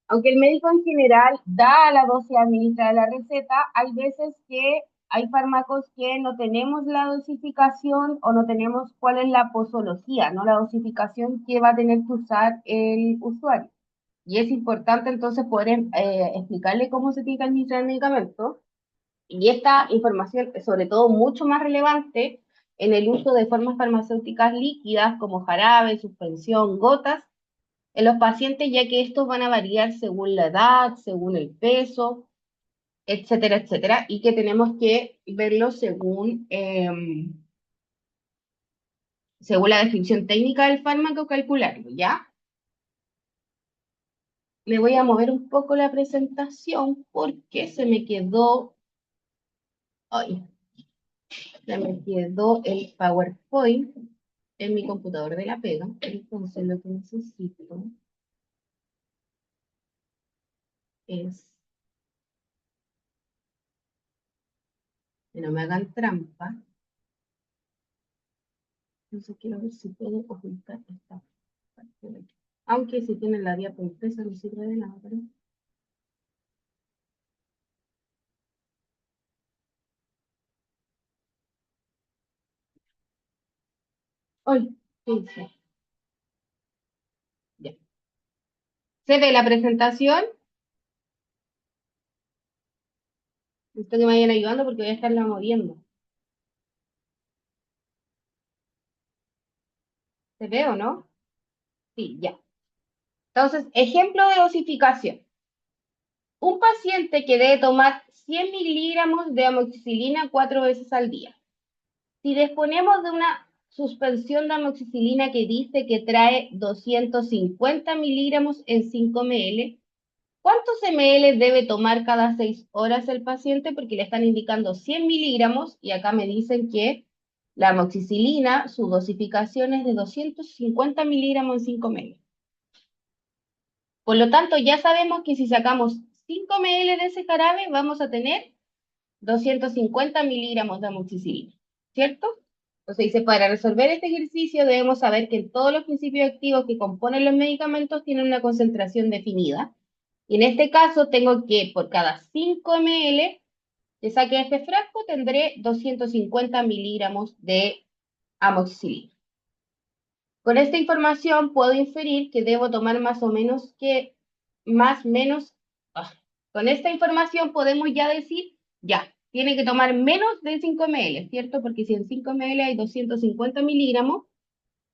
el médico en general da la dosis administrada de la receta, hay veces que hay fármacos que no tenemos la dosificación o no tenemos cuál es la posología, ¿no? La dosificación que va a tener que usar el usuario. Y es importante entonces poder explicarle cómo se tiene que administrar el medicamento. Y esta información es sobre todo mucho más relevante en el uso de formas farmacéuticas líquidas como jarabe, suspensión, gotas, en los pacientes, ya que estos van a variar según la edad, según el peso, etcétera, etcétera, y que tenemos que verlo según la descripción técnica del fármaco, calcularlo, ¿ya? Me voy a mover un poco la presentación porque ay, se me quedó el PowerPoint en mi computador de la pega. Entonces lo que necesito es que no me hagan trampa. Entonces quiero ver si puedo ocultar esta parte de aquí. Aunque si tienen la diapo impresa no sirve de nada, pero... ¡Ay! ¿Qué hice? Ya. ¿Se ve la presentación? Necesito que me vayan ayudando porque voy a estarla moviendo. ¿Se ve o no? Sí, ya. Entonces, ejemplo de dosificación. Un paciente que debe tomar 100 miligramos de amoxicilina 4 veces al día. Si disponemos de una suspensión de amoxicilina que dice que trae 250 miligramos en 5 ml, ¿cuántos ml debe tomar cada 6 horas el paciente? Porque le están indicando 100 miligramos y acá me dicen que la amoxicilina, su dosificación es de 250 miligramos en 5 ml. Por lo tanto, ya sabemos que si sacamos 5 ml de ese jarabe, vamos a tener 250 miligramos de amoxicilina, ¿cierto? Entonces dice, para resolver este ejercicio debemos saber que todos los principios activos que componen los medicamentos tienen una concentración definida. Y en este caso tengo que por cada 5 ml que saque este frasco tendré 250 miligramos de amoxicilina. Con esta información puedo inferir que debo tomar más o menos que, más menos, con esta información podemos ya decir, ya, tiene que tomar menos de 5 ml, ¿cierto? Porque si en 5 ml hay 250 miligramos,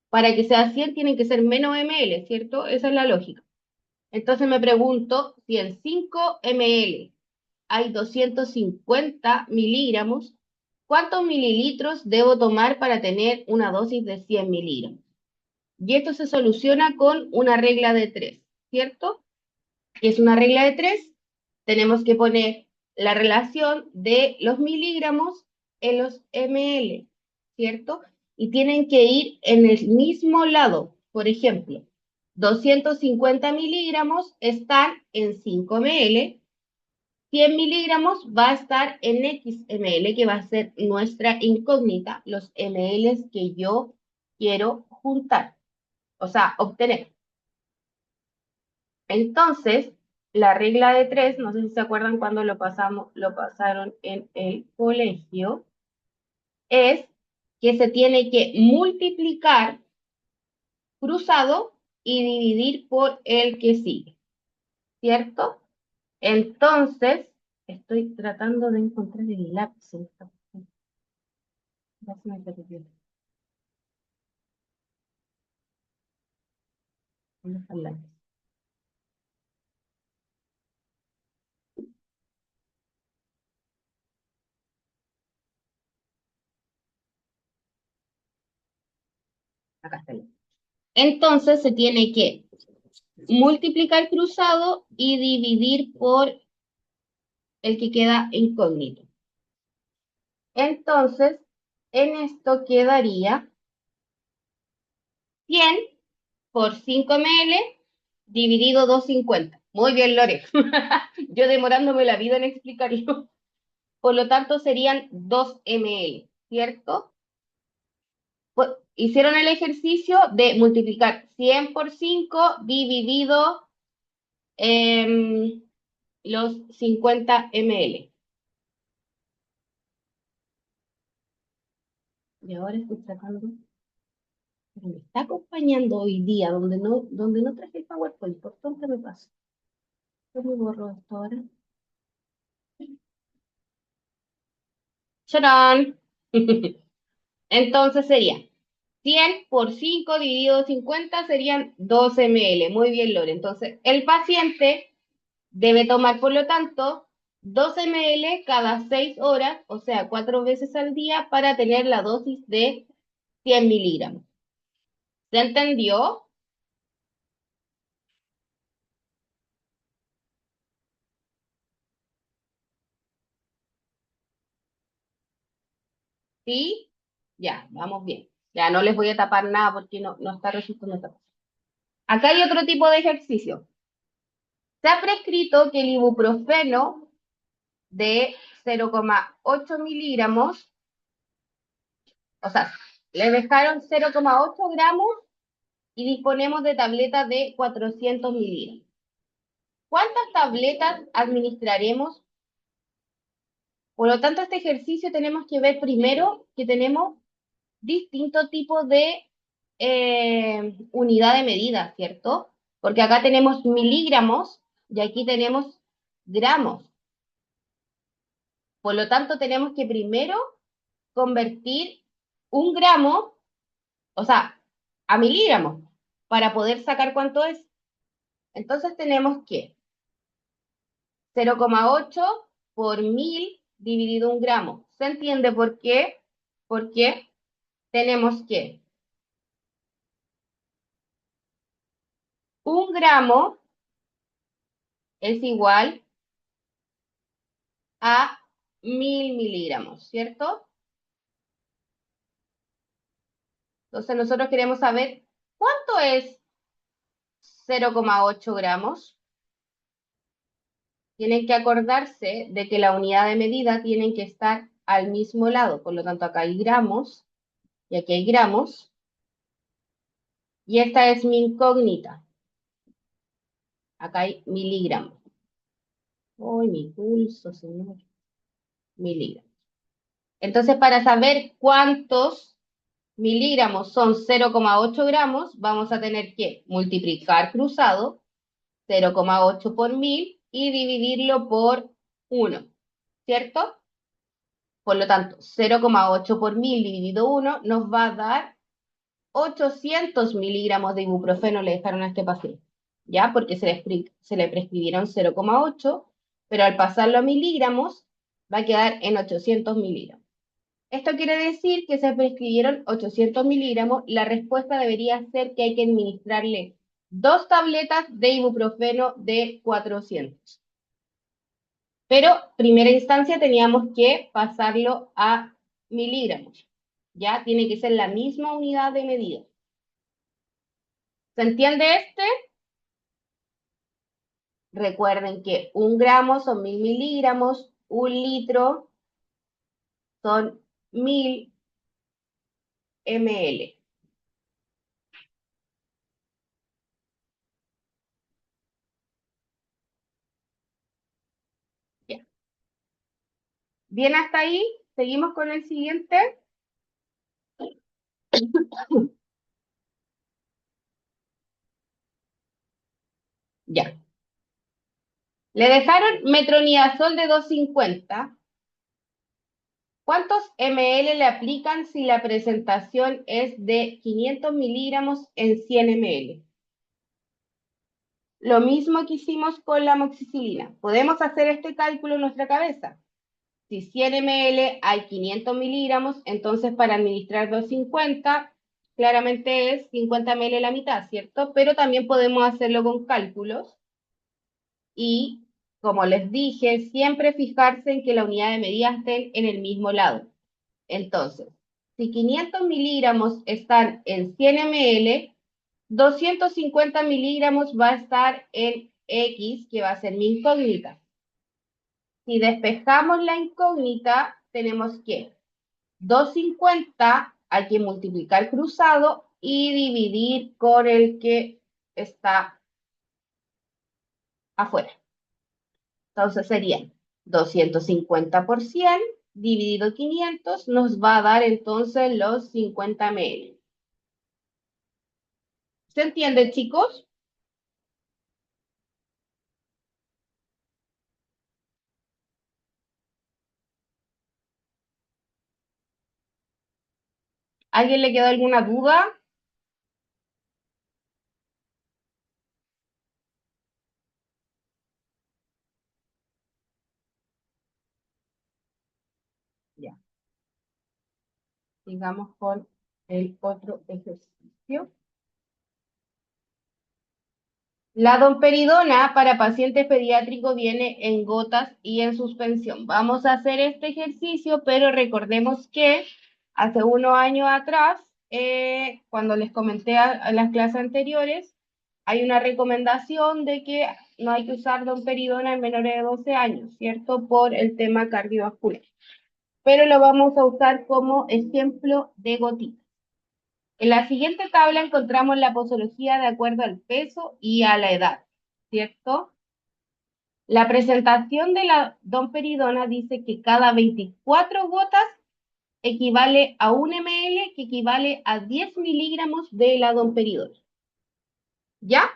para que sea 100 tienen que ser menos ml, ¿cierto? Esa es la lógica. Entonces me pregunto si en 5 ml hay 250 miligramos, ¿cuántos mililitros debo tomar para tener una dosis de 100 miligramos? Y esto se soluciona con una regla de 3, ¿cierto? Es una regla de 3. Tenemos que poner la relación de los miligramos en los ml, ¿cierto? Y tienen que ir en el mismo lado. Por ejemplo, 250 miligramos están en 5 ml, 100 miligramos va a estar en XML, que va a ser nuestra incógnita, los ml que yo quiero juntar, o sea, obtener. Entonces, la regla de 3, no sé si se acuerdan cuando lo pasaron en el colegio, es que se tiene que multiplicar cruzado y dividir por el que sigue, ¿cierto? Entonces, estoy tratando de encontrar el lápiz. Ya se me perdió. ¿Dónde está el lápiz? Acá está el lápiz. Entonces, se tiene que multiplicar cruzado y dividir por el que queda incógnito. Entonces, en esto quedaría 100 por 5 ml dividido 250. Muy bien, Lore. Yo demorándome la vida en explicarlo. Por lo tanto, serían 2 ml, ¿cierto? Pues, hicieron el ejercicio de multiplicar 100 por 5 dividido los 50 ml. Y ahora estoy sacando, pero me está acompañando hoy día donde no traje el PowerPoint, por tonta me paso. ¿Cómo borro esto ahora? ¡Charán! Entonces sería 100 por 5 dividido 50 serían 12 ml. Muy bien, Lore. Entonces, el paciente debe tomar, por lo tanto, 12 ml cada 6 horas, o sea, 4 veces al día, para tener la dosis de 100 miligramos. ¿Se entendió? ¿Sí? Ya, vamos bien. Ya no les voy a tapar nada porque no está resultando tapar. Acá hay otro tipo de ejercicio. Se ha prescrito que el ibuprofeno de 0,8 miligramos, o sea, le dejaron 0,8 gramos y disponemos de tabletas de 400 miligramos. ¿Cuántas tabletas administraremos? Por lo tanto, este ejercicio tenemos que ver primero que tenemos distintos tipos de unidad de medida, ¿cierto? Porque acá tenemos miligramos y aquí tenemos gramos. Por lo tanto, tenemos que primero convertir 1 gramo, o sea, a miligramos, para poder sacar cuánto es. Entonces tenemos que 0,8 por 1000 dividido 1 gramo. ¿Se entiende por qué? Porque tenemos que 1 gramo es igual a 1000 miligramos, ¿cierto? Entonces nosotros queremos saber cuánto es 0,8 gramos. Tienen que acordarse de que la unidad de medida tienen que estar al mismo lado. Por lo tanto, acá hay gramos y aquí hay gramos. Y esta es mi incógnita. Acá hay miligramos. ¡Ay, mi pulso, señor! Miligramos. Entonces, para saber cuántos miligramos son 0,8 gramos, vamos a tener que multiplicar cruzado 0,8 por 1000 y dividirlo por 1, ¿cierto? Por lo tanto, 0,8 por 1000 dividido 1 nos va a dar 800 miligramos de ibuprofeno le dejaron a este paciente, ¿ya? Porque se le prescribieron 0,8, pero al pasarlo a miligramos va a quedar en 800 miligramos. Esto quiere decir que se prescribieron 800 miligramos. La respuesta debería ser que hay que administrarle 2 tabletas de ibuprofeno de 400. Pero, primera instancia, teníamos que pasarlo a miligramos. Ya tiene que ser la misma unidad de medida. ¿Se entiende este? Recuerden que 1 gramo son 1000 miligramos, 1 litro son 1000 ml. Ya. Bien, hasta ahí. Seguimos con el siguiente. Ya. Le dejaron metronidazol de 250. ¿Cuántos ml le aplican si la presentación es de 500 miligramos en 100 ml? Lo mismo que hicimos con la amoxicilina. Podemos hacer este cálculo en nuestra cabeza. Si 100 ml hay 500 miligramos, entonces para administrar 250, claramente es 50 ml la mitad, ¿cierto? Pero también podemos hacerlo con cálculos. Y, como les dije, siempre fijarse en que la unidad de medida esté en el mismo lado. Entonces, si 500 miligramos están en 100 ml, 250 miligramos va a estar en X, que va a ser mi incógnita. Si despejamos la incógnita, tenemos que 250 hay que multiplicar cruzado y dividir con el que está afuera. Entonces serían 250 por 100 dividido 500 nos va a dar entonces los 50 ml. ¿Se entiende, chicos? ¿Alguien le quedó alguna duda? Ya. Sigamos con el otro ejercicio. La domperidona para pacientes pediátricos viene en gotas y en suspensión. Vamos a hacer este ejercicio, pero recordemos que hace unos años atrás, cuando les comenté a las clases anteriores, hay una recomendación de que no hay que usar domperidona en menores de 12 años, ¿cierto? Por el tema cardiovascular. Pero lo vamos a usar como ejemplo de gotitas. En la siguiente tabla encontramos la posología de acuerdo al peso y a la edad, ¿cierto? La presentación de la domperidona dice que cada 24 gotas equivale a 1 ml, que equivale a 10 miligramos de la domperidona. ¿Ya?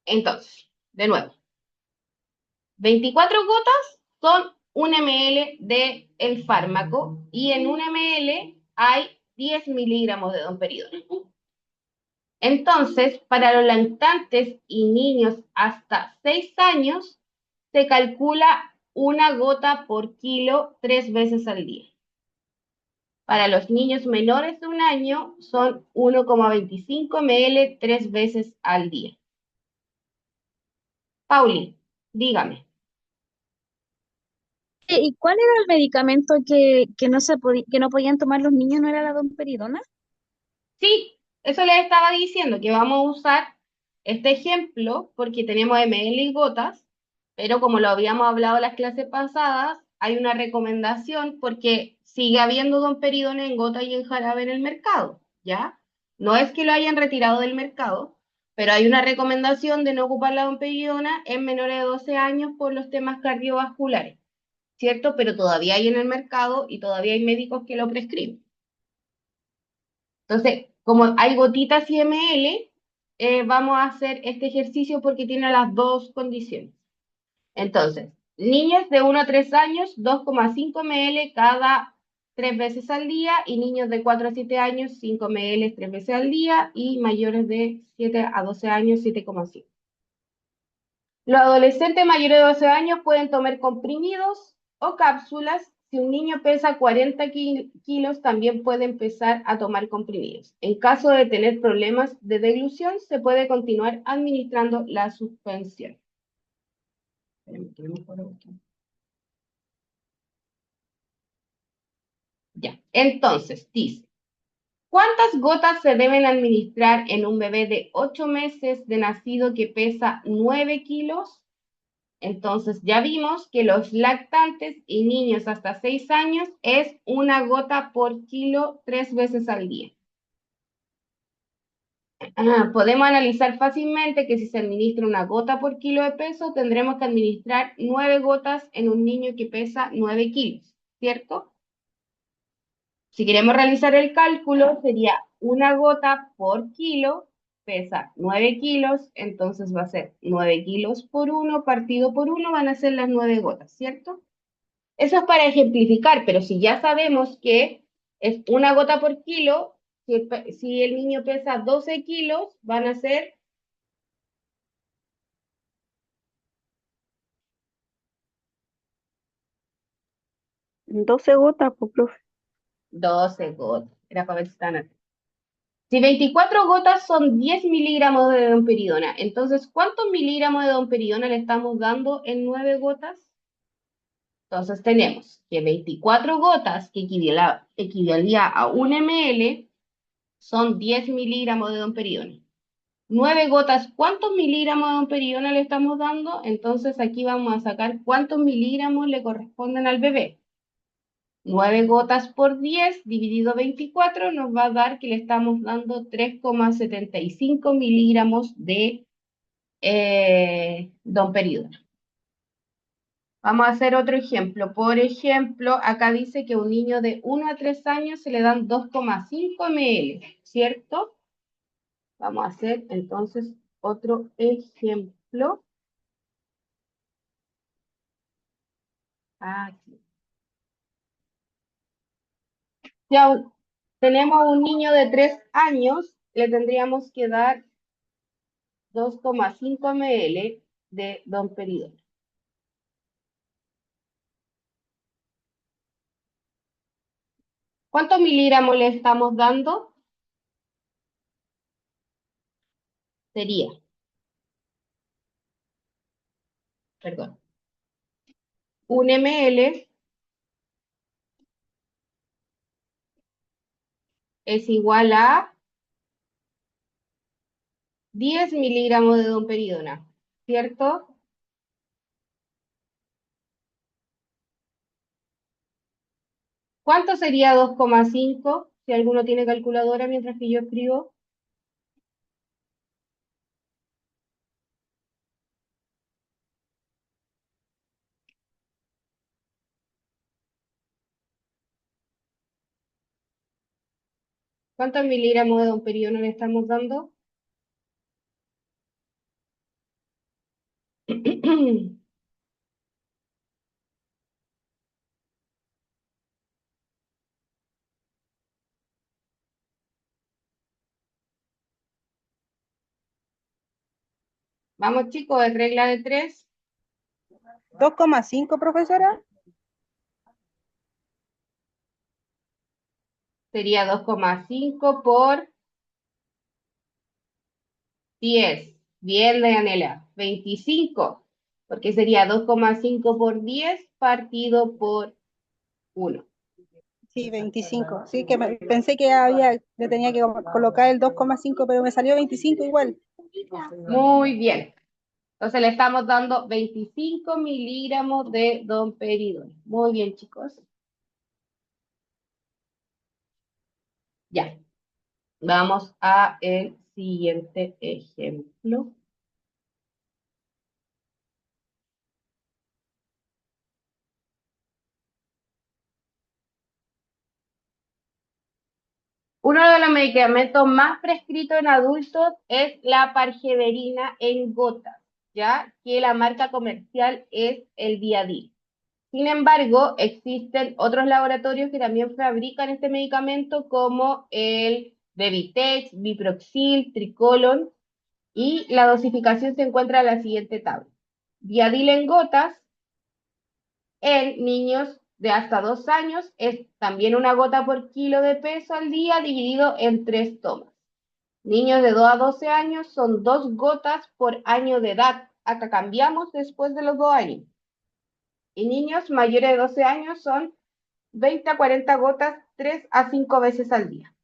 Entonces, de nuevo, 24 gotas son 1 ml de el fármaco y en 1 ml hay 10 miligramos de domperidona. Entonces, para los lactantes y niños hasta 6 años, se calcula una gota por kilo 3 veces al día. Para los niños menores de 1 año son 1,25 ml 3 veces al día. Pauli, dígame. ¿Y cuál era el medicamento que no que no podían tomar los niños? ¿No era la domperidona? Sí, eso les estaba diciendo, que vamos a usar este ejemplo porque tenemos ml y gotas, pero como lo habíamos hablado en las clases pasadas, hay una recomendación porque sigue habiendo domperidona en gota y en jarabe en el mercado, ¿ya? No es que lo hayan retirado del mercado, pero hay una recomendación de no ocupar la domperidona en menores de 12 años por los temas cardiovasculares, ¿cierto? Pero todavía hay en el mercado y todavía hay médicos que lo prescriben. Entonces, como hay gotitas y ml, vamos a hacer este ejercicio porque tiene las dos condiciones. Entonces, niños de 1 a 3 años, 2,5 ml cada 3 veces al día, y niños de 4 a 7 años, 5 ml 3 veces al día, y mayores de 7 a 12 años, 7,5. Los adolescentes mayores de 12 años pueden tomar comprimidos o cápsulas. Si un niño pesa 40 kilos, también puede empezar a tomar comprimidos. En caso de tener problemas de deglución, se puede continuar administrando la suspensión. Ya, entonces dice, ¿cuántas gotas se deben administrar en un bebé de 8 meses de nacido que pesa 9 kilos? Entonces ya vimos que los lactantes y niños hasta 6 años es una gota por kilo 3 veces al día. Podemos analizar fácilmente que si se administra una gota por kilo de peso, tendremos que administrar 9 gotas en un niño que pesa 9 kilos, ¿cierto? Si queremos realizar el cálculo, sería una gota por kilo, pesa 9 kilos, entonces va a ser 9 kilos por 1 partido por 1, van a ser las 9 gotas, ¿cierto? Eso es para ejemplificar, pero si ya sabemos que es una gota por kilo, si el niño pesa 12 kilos, van a ser 12 gotas, pues, profe. 12 gotas. Era para ver si están atentos. Si 24 gotas son 10 miligramos de domperidona, entonces, ¿cuántos miligramos de domperidona le estamos dando en 9 gotas? Entonces tenemos que 24 gotas, que equivalía a 1 ml, son 10 miligramos de domperidona. 9 gotas, ¿cuántos miligramos de domperidona le estamos dando? Entonces aquí vamos a sacar cuántos miligramos le corresponden al bebé. 9 gotas por 10 dividido 24 nos va a dar que le estamos dando 3,75 miligramos de domperidona. Vamos a hacer otro ejemplo. Por ejemplo, acá dice que a un niño de 1 a 3 años se le dan 2,5 ml, ¿cierto? Vamos a hacer entonces otro ejemplo. Aquí. Ya tenemos un niño de 3 años, le tendríamos que dar 2,5 ml de domperidona. ¿Cuántos miligramos le estamos dando? Sería, perdón, 1 ml es igual a 10 miligramos de domperidona, ¿cierto? ¿Cuánto sería 2,5? Si alguno tiene calculadora mientras que yo escribo. ¿Cuántos miligramos de domperidona le estamos dando? Vamos chicos, es regla de 3. 2,5, profesora. Sería 2,5 por 10. Bien, Dianela. 25. Porque sería 2,5 por 10 partido por 1. Sí, 25. Sí, que pensé que le tenía que colocar el 2,5, pero me salió 25 igual. Muy bien. Entonces le estamos dando 25 miligramos de domperidona. Muy bien, chicos. Ya. Vamos a el siguiente ejemplo. Uno de los medicamentos más prescritos en adultos es la pargeverina en gotas, ya que la marca comercial es el Viadil. Sin embargo, existen otros laboratorios que también fabrican este medicamento como el Bevitex, Biproxil, Tricolon, y la dosificación se encuentra en la siguiente tabla. Viadil en gotas en niños de hasta 2 años es también una gota por kilo de peso al día dividido en 3 tomas. Niños de 2 a 12 años son 2 gotas por año de edad. Acá cambiamos después de los 2 años. Y niños mayores de 12 años son 20 a 40 gotas 3 a 5 veces al día.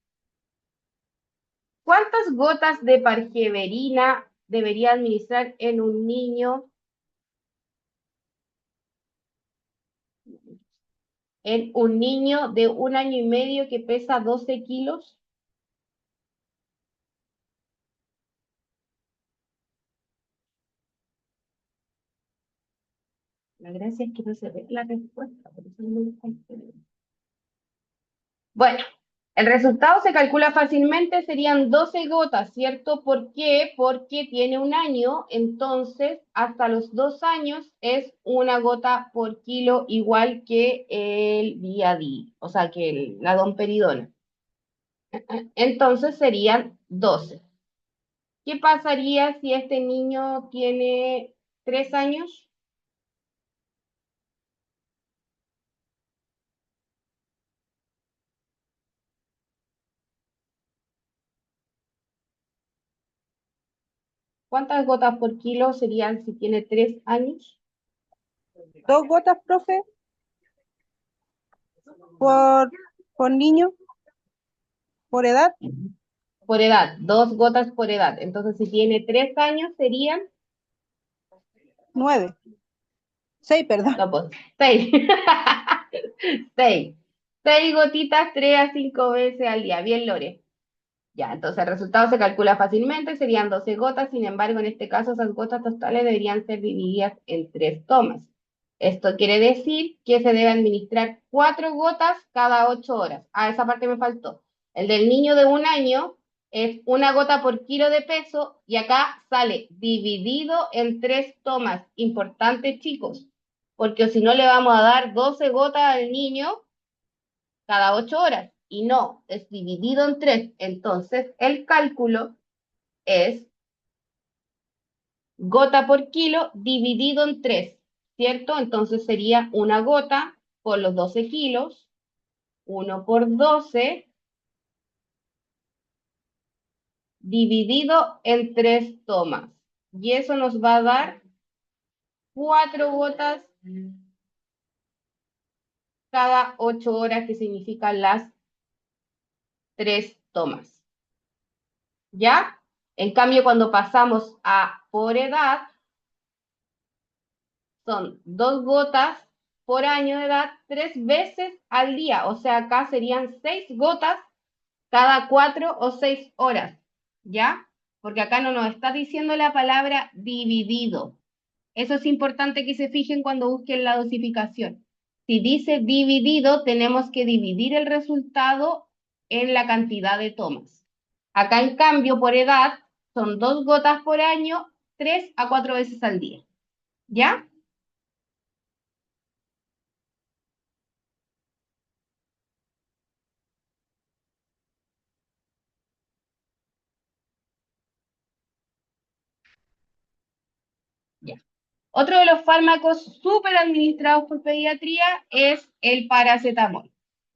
¿Cuántas gotas de pargeverina debería administrar en un niño? En un niño de 1 año y medio que pesa 12 kilos. La gracia es que no se ve la respuesta, por eso no me gusta el. Bueno, el resultado se calcula fácilmente, serían 12 gotas, ¿cierto? ¿Por qué? Porque tiene 1 año, entonces hasta los 2 años es una gota por kilo igual que el Viadil, o sea, que la domperidona. Entonces serían 12. ¿Qué pasaría si este niño tiene 3 años? ¿Cuántas gotas por kilo serían si tiene 3 años? 2 gotas, profe, por, por niño, por edad. Por edad, 2 gotas por edad. Entonces, si tiene 3 años, serían, 9. 6, perdón. no, pues, 6. 6. 6 gotitas 3 a 5 veces al día. Bien, Lore. Ya, entonces el resultado se calcula fácilmente, serían 12 gotas, sin embargo, en este caso esas gotas totales deberían ser divididas en 3 tomas. Esto quiere decir que se debe administrar 4 gotas cada 8 horas. Ah, esa parte me faltó. El del niño de 1 año es 1 gota por kilo de peso y acá sale dividido en 3 tomas. Importante, chicos, porque si no le vamos a dar 12 gotas al niño cada 8 horas. Y no, es dividido en 3. Entonces, el cálculo es gota por kilo dividido en 3, ¿cierto? Entonces sería 1 gota por los 12 kilos, 1 por 12, dividido en 3 tomas. Y eso nos va a dar 4 gotas cada 8 horas, que significan las 3 tomas. ¿Ya? En cambio, cuando pasamos a por edad, son 2 gotas por año de edad 3 veces al día. O sea, acá serían 6 gotas cada 4 o 6 horas. ¿Ya? Porque acá no nos está diciendo la palabra dividido. Eso es importante que se fijen cuando busquen la dosificación. Si dice dividido, tenemos que dividir el resultado en la cantidad de tomas. Acá, en cambio, por edad, son 2 gotas por año, 3 a 4 veces al día. ¿Ya? Otro de los fármacos súper administrados por pediatría es el paracetamol.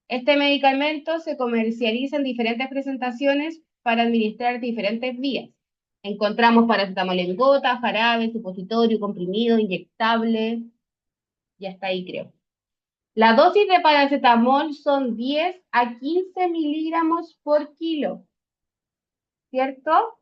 Este medicamento se comercializa en diferentes presentaciones para administrar diferentes vías. Encontramos paracetamol en gota, jarabe, supositorio, comprimido, inyectable, y hasta ahí creo. La dosis de paracetamol son 10 a 15 miligramos por kilo, ¿cierto?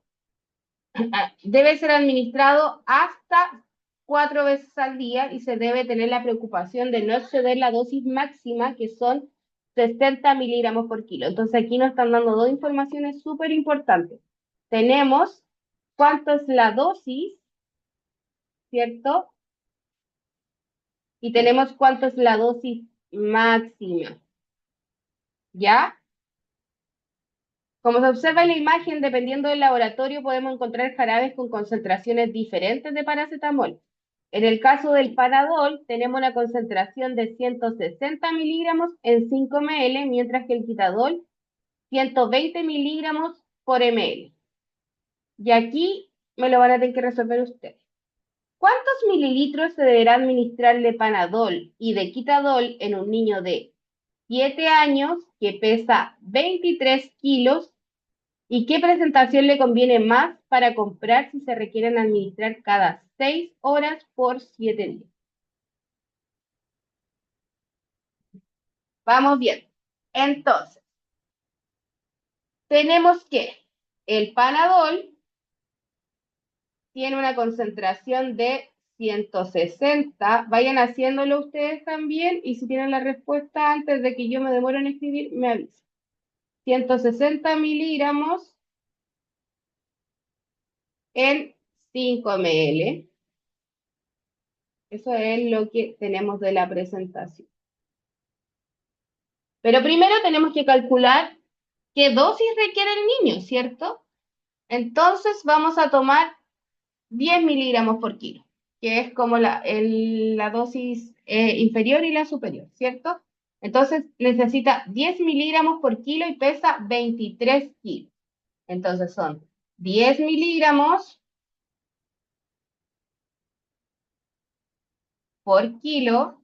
Debe ser administrado hasta 4 veces al día y se debe tener la preocupación de no exceder la dosis máxima, que son 60 miligramos por kilo. Entonces aquí nos están dando dos informaciones súper importantes. Tenemos cuánto es la dosis, ¿cierto? Y tenemos cuánto es la dosis máxima, ¿ya? Como se observa en la imagen, dependiendo del laboratorio, podemos encontrar jarabes con concentraciones diferentes de paracetamol. En el caso del Panadol, tenemos una concentración de 160 miligramos en 5 ml, mientras que el Quitadol, 120 miligramos por ml. Y aquí me lo van a tener que resolver ustedes. ¿Cuántos mililitros se deberá administrar de Panadol y de Quitadol en un niño de 7 años que pesa 23 kilos? ¿Y qué presentación le conviene más para comprar si se requieren administrar cada 6 horas por 7 días? Vamos bien. Entonces, tenemos que el Panadol tiene una concentración de 160. Vayan haciéndolo ustedes también y si tienen la respuesta antes de que yo me demore en escribir, me avisan. 160 miligramos en 5 ml. Eso es lo que tenemos de la presentación. Pero primero tenemos que calcular qué dosis requiere el niño, ¿cierto? Entonces vamos a tomar 10 miligramos por kilo, que es como la dosis inferior y la superior, ¿cierto? Entonces necesita 10 miligramos por kilo y pesa 23 kilos. Entonces son 10 miligramos por kilo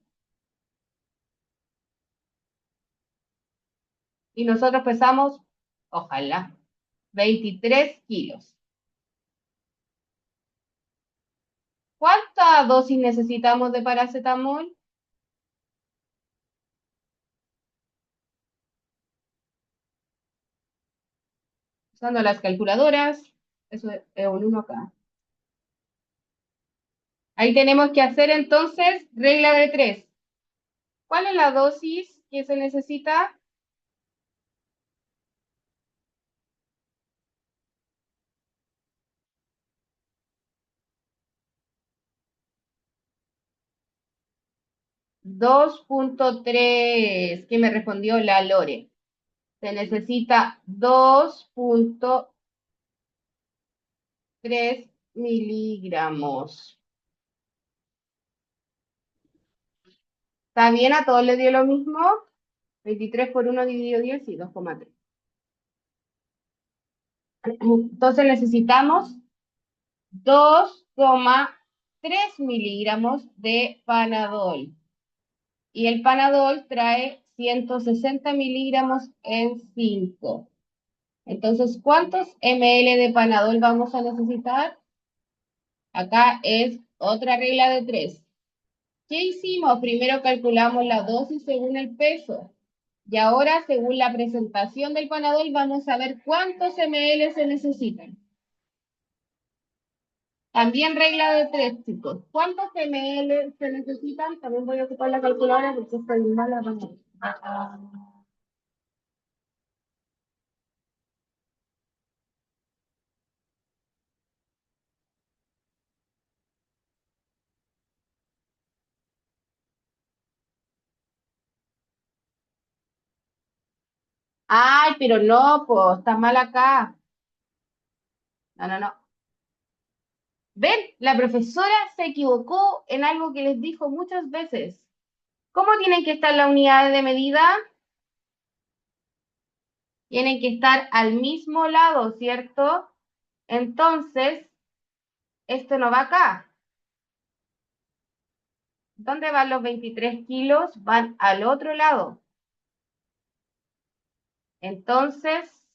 y nosotros pesamos, ojalá, 23 kilos. ¿Cuánta dosis necesitamos de paracetamol? Usando las calculadoras, eso es un 1 acá. Ahí tenemos que hacer entonces regla de 3. ¿Cuál es la dosis que se necesita? $2.3, que me respondió la Lore. Se necesita 2.3 miligramos. ¿Está bien? ¿A todos les dio lo mismo? 23 por 1 dividido 10 y 2,3. Entonces necesitamos 2,3 miligramos de Panadol. Y el Panadol trae 160 miligramos en 5. Entonces, ¿cuántos ml de Panadol vamos a necesitar? Acá es otra regla de 3. ¿Qué hicimos? Primero calculamos la dosis según el peso. Y ahora, según la presentación del Panadol, vamos a ver cuántos ml se necesitan. También regla de 3, chicos. ¿Cuántos ml se necesitan? También voy a ocupar la calculadora porque estoy mala para eso. Ay, pero no, pues está mal acá. No, no, no. ¿Ven? La profesora se equivocó en algo que les dijo muchas veces. ¿Cómo tienen que estar las unidades de medida? Tienen que estar al mismo lado, ¿cierto? Entonces, esto no va acá. ¿Dónde van los 23 kilos? Van al otro lado. Entonces,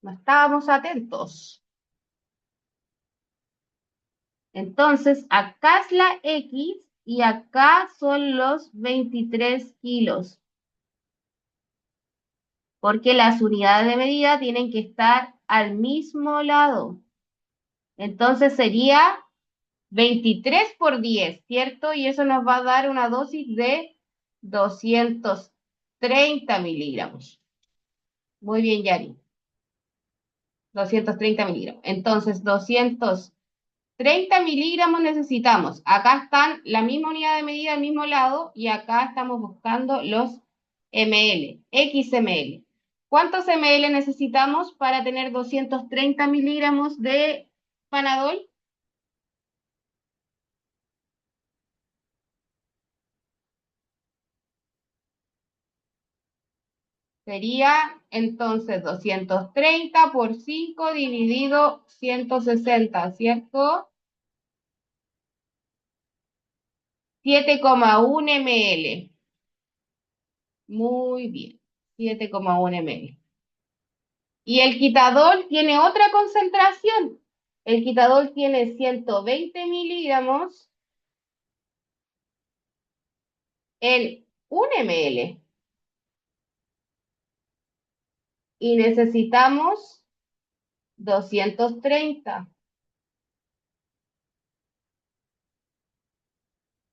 no estábamos atentos. Entonces, acá es la X y acá son los 23 kilos. Porque las unidades de medida tienen que estar al mismo lado. Entonces sería 23 por 10, ¿cierto? Y eso nos va a dar una dosis de 230 miligramos. Muy bien, Yari. 230 miligramos. Entonces, 230 miligramos necesitamos. Acá están la misma unidad de medida al mismo lado y acá estamos buscando los ml, XML. ¿Cuántos ml necesitamos para tener 230 miligramos de Panadol? Sería entonces 230 por 5 dividido 160, ¿cierto? 7,1 ml. Muy bien, 7,1 ml. Y el quitadol tiene otra concentración. El quitadol tiene 120 miligramos en 1 ml. Y necesitamos 230.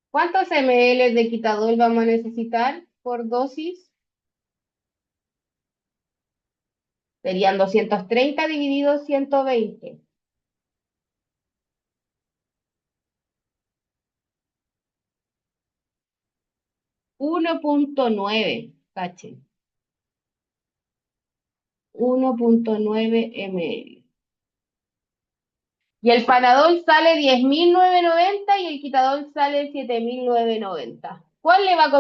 ¿Cuántos ml de quitadol vamos a necesitar por dosis? Serían 230 dividido 120. 1,9, cachen. 1,9 ml. Y el Panadol sale 10.990 y el Quitadol sale 7.990. ¿Cuál le va a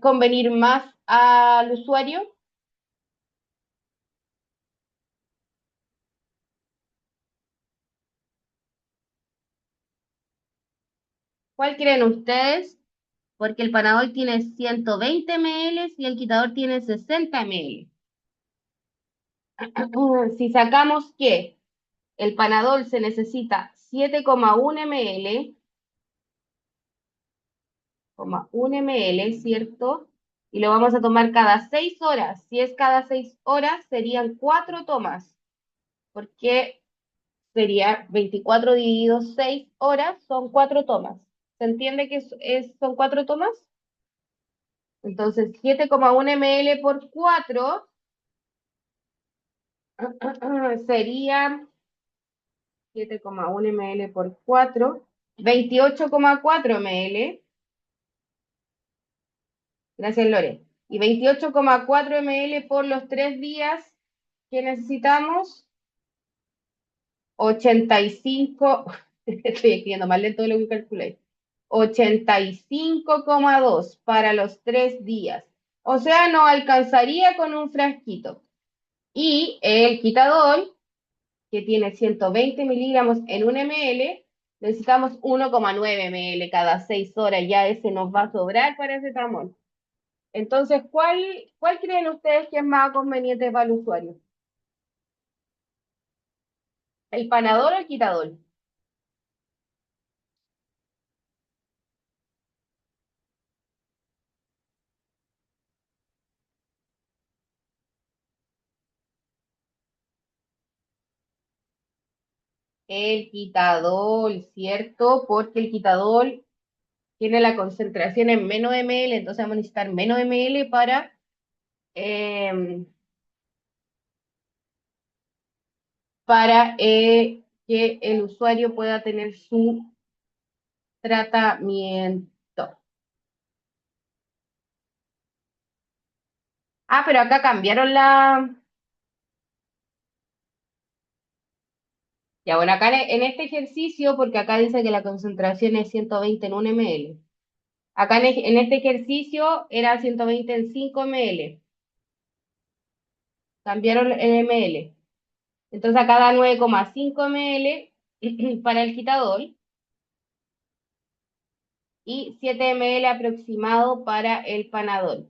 convenir más al usuario? ¿Cuál creen ustedes? Porque el Panadol tiene 120 ml y el Quitadol tiene 60 ml. Si sacamos que el Panadol se necesita 7,1 ml, 1 ml, ¿cierto? Y lo vamos a tomar cada 6 horas. Si es cada 6 horas, serían 4 tomas, porque sería 24 dividido 6 horas, son 4 tomas. ¿Se entiende que son 4 tomas? Entonces, 7,1 ml por 4 sería 7,1 ml por 4, 28,4 ml. Gracias, Lore. Y 28,4 ml por los 3 días que necesitamos. 85, estoy escribiendo más lento de lo que calculé. 85,2 para los 3 días. O sea, no alcanzaría con un frasquito. Y el quitadol, que tiene 120 miligramos en 1 ml, necesitamos 1,9 ml cada 6 horas. Ya ese nos va a sobrar para ese tramón. Entonces, ¿cuál creen ustedes que es más conveniente para el usuario? ¿El Panadol o el quitadol? El quitadol, ¿cierto? Porque el quitadol tiene la concentración en menos ml, entonces vamos a necesitar menos ml para que el usuario pueda tener su tratamiento. Ah, pero acá cambiaron la... Ya, bueno, acá en este ejercicio, porque acá dice que la concentración es 120 en 1 ml. Acá en este ejercicio era 120 en 5 ml. Cambiaron el ml. Entonces acá da 9,5 ml para el quitadol y 7 ml aproximado para el Panadol.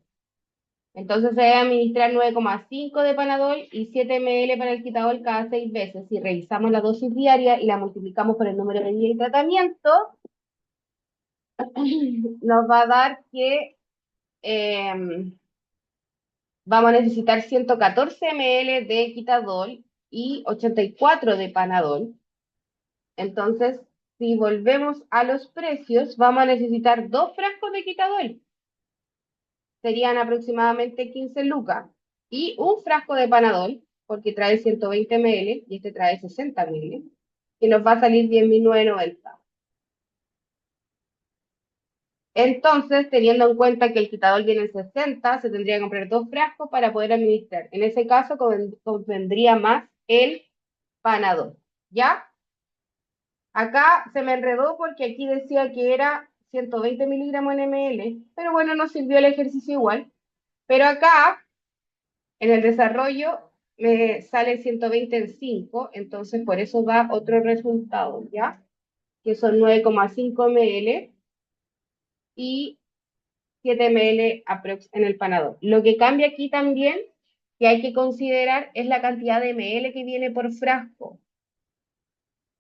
Entonces se debe administrar 9,5 de Panadol y 7 ml para el Quitadol cada 6 veces. Si revisamos la dosis diaria y la multiplicamos por el número de días de tratamiento, nos va a dar que vamos a necesitar 114 ml de Quitadol y 84 de Panadol. Entonces, si volvemos a los precios, vamos a necesitar 2 frascos de Quitadol. Serían aproximadamente 15 lucas. Y un frasco de Panadol, porque trae 120 ml y este trae 60 ml, que nos va a salir 10.990. Entonces, teniendo en cuenta que el Quitadol viene en 60, se tendría que comprar 2 frascos para poder administrar. En ese caso, convendría más el Panadol. ¿Ya? Acá se me enredó porque aquí decía que era 120 miligramos en ml, pero bueno, nos sirvió el ejercicio igual. Pero acá, en el desarrollo, me sale 120 en 5, entonces por eso da otro resultado, ¿ya? Que son 9,5 ml y 7 ml aprox en el Panadol. Lo que cambia aquí también, que hay que considerar, es la cantidad de ml que viene por frasco.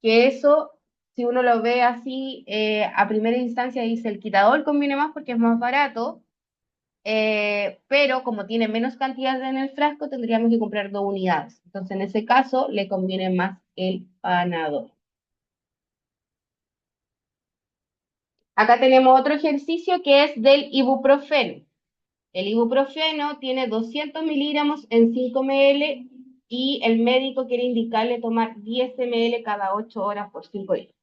Que eso, si uno lo ve así, a primera instancia dice el Quitadol conviene más porque es más barato, pero como tiene menos cantidad en el frasco, tendríamos que comprar 2 unidades. Entonces, en ese caso, le conviene más el Panadol. Acá tenemos otro ejercicio que es del ibuprofeno. El ibuprofeno tiene 200 miligramos en 5 ml y el médico quiere indicarle tomar 10 ml cada 8 horas por 5 días.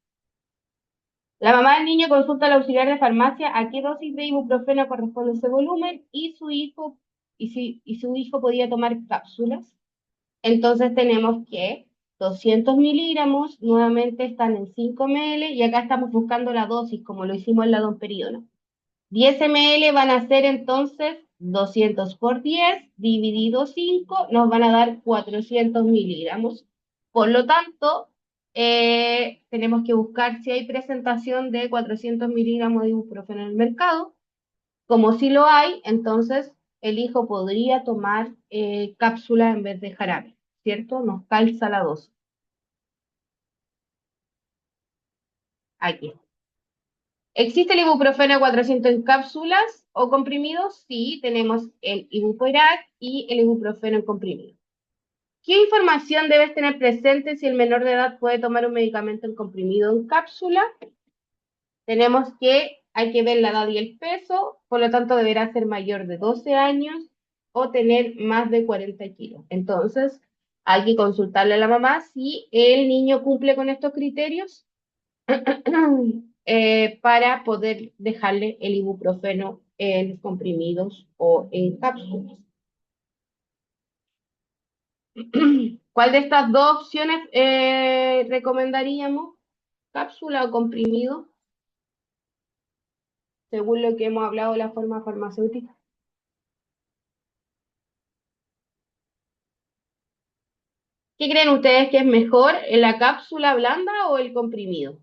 La mamá del niño consulta al auxiliar de farmacia a qué dosis de ibuprofeno corresponde ese volumen y su hijo podía tomar cápsulas. Entonces tenemos que 200 miligramos nuevamente están en 5 ml y acá estamos buscando la dosis como lo hicimos en la domperidona. 10 ml van a ser entonces 200 por 10 dividido 5, nos van a dar 400 miligramos. Por lo tanto, tenemos que buscar si hay presentación de 400 miligramos de ibuprofeno en el mercado. Como si lo hay, entonces el hijo podría tomar cápsula en vez de jarabe, ¿cierto? Nos calza la dosis. Aquí. ¿Existe el ibuprofeno 400 en cápsulas o comprimidos? Sí, tenemos el Ibuporac y el ibuprofeno en comprimido. ¿Qué información debes tener presente si el menor de edad puede tomar un medicamento en comprimido o en cápsula? Tenemos que hay que ver la edad y el peso, por lo tanto deberá ser mayor de 12 años o tener más de 40 kilos. Entonces, hay que consultarle a la mamá si el niño cumple con estos criterios para poder dejarle el ibuprofeno en comprimidos o en cápsulas. ¿Cuál de estas dos opciones recomendaríamos? ¿Cápsula o comprimido? Según lo que hemos hablado de la forma farmacéutica. ¿Qué creen ustedes que es mejor, la cápsula blanda o el comprimido?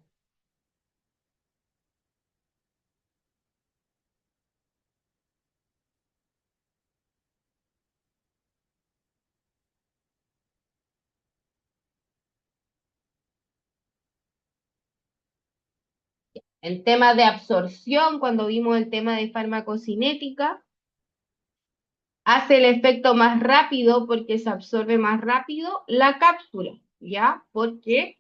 En tema de absorción, cuando vimos el tema de farmacocinética, hace el efecto más rápido porque se absorbe más rápido la cápsula, ¿ya? Porque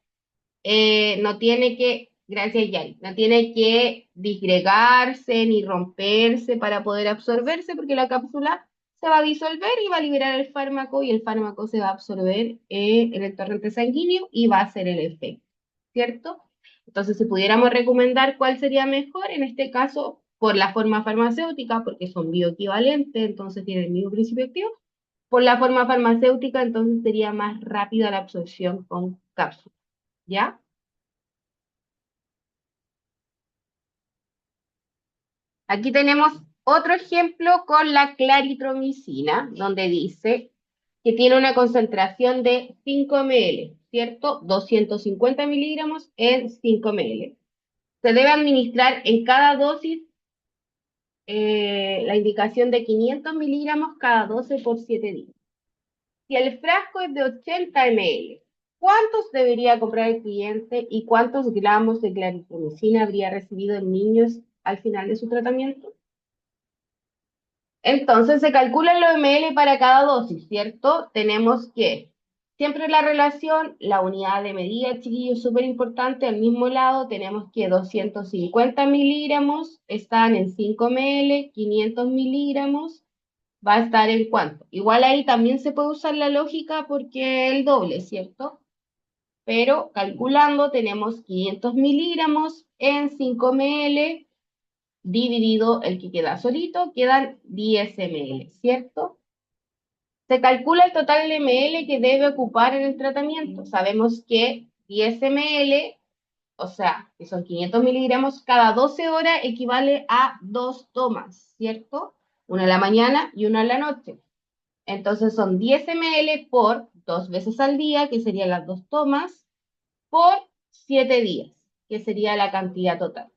no tiene que, gracias Yari, no tiene que disgregarse ni romperse para poder absorberse porque la cápsula se va a disolver y va a liberar el fármaco y el fármaco se va a absorber en el torrente sanguíneo y va a hacer el efecto, ¿cierto? Entonces, si pudiéramos recomendar cuál sería mejor, en este caso, por la forma farmacéutica, porque son bioequivalentes, entonces tienen el mismo principio activo, por la forma farmacéutica, entonces sería más rápida la absorción con cápsula, ¿ya? Aquí tenemos otro ejemplo con la claritromicina, donde dice que tiene una concentración de 5 ml, ¿cierto? 250 miligramos en 5 ml. Se debe administrar en cada dosis la indicación de 500 miligramos cada 12 por 7 días. Si el frasco es de 80 ml, ¿cuántos debería comprar el cliente y cuántos gramos de claritromicina habría recibido en niños al final de su tratamiento? Entonces se calculan los ml para cada dosis, ¿cierto? Tenemos que siempre la relación, la unidad de medida, chiquillos, súper importante, al mismo lado tenemos que 250 miligramos están en 5 ml, 500 miligramos va a estar en cuánto. Igual ahí también se puede usar la lógica porque el doble, ¿cierto? Pero calculando tenemos 500 miligramos en 5 ml dividido el que queda solito, quedan 10 ml, ¿cierto? Se calcula el total de ml que debe ocupar en el tratamiento. Sabemos que 10 ml, o sea, que son 500 miligramos, cada 12 horas equivale a 2 tomas, ¿cierto? Una en la mañana y una en la noche. Entonces son 10 ml por 2 veces al día, que serían las 2 tomas, por 7 días, que sería la cantidad total.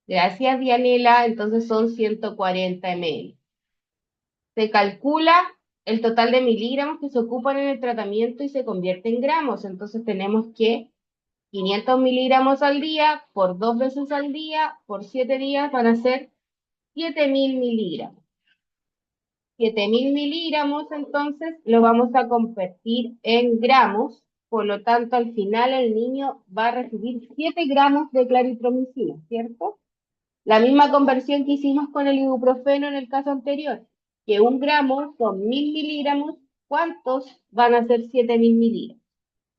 Gracias, Dianela. Entonces son 140 ml. Se calcula el total de miligramos que se ocupan en el tratamiento y se convierte en gramos. Entonces tenemos que 500 miligramos al día por 2 veces al día por 7 días van a ser 7000 miligramos. 7000 miligramos, entonces lo vamos a convertir en gramos. Por lo tanto, al final el niño va a recibir 7 gramos de claritromicina, ¿cierto? La misma conversión que hicimos con el ibuprofeno en el caso anterior, que 1 gramo son 1000 miligramos, ¿cuántos van a ser 7000 miligramos?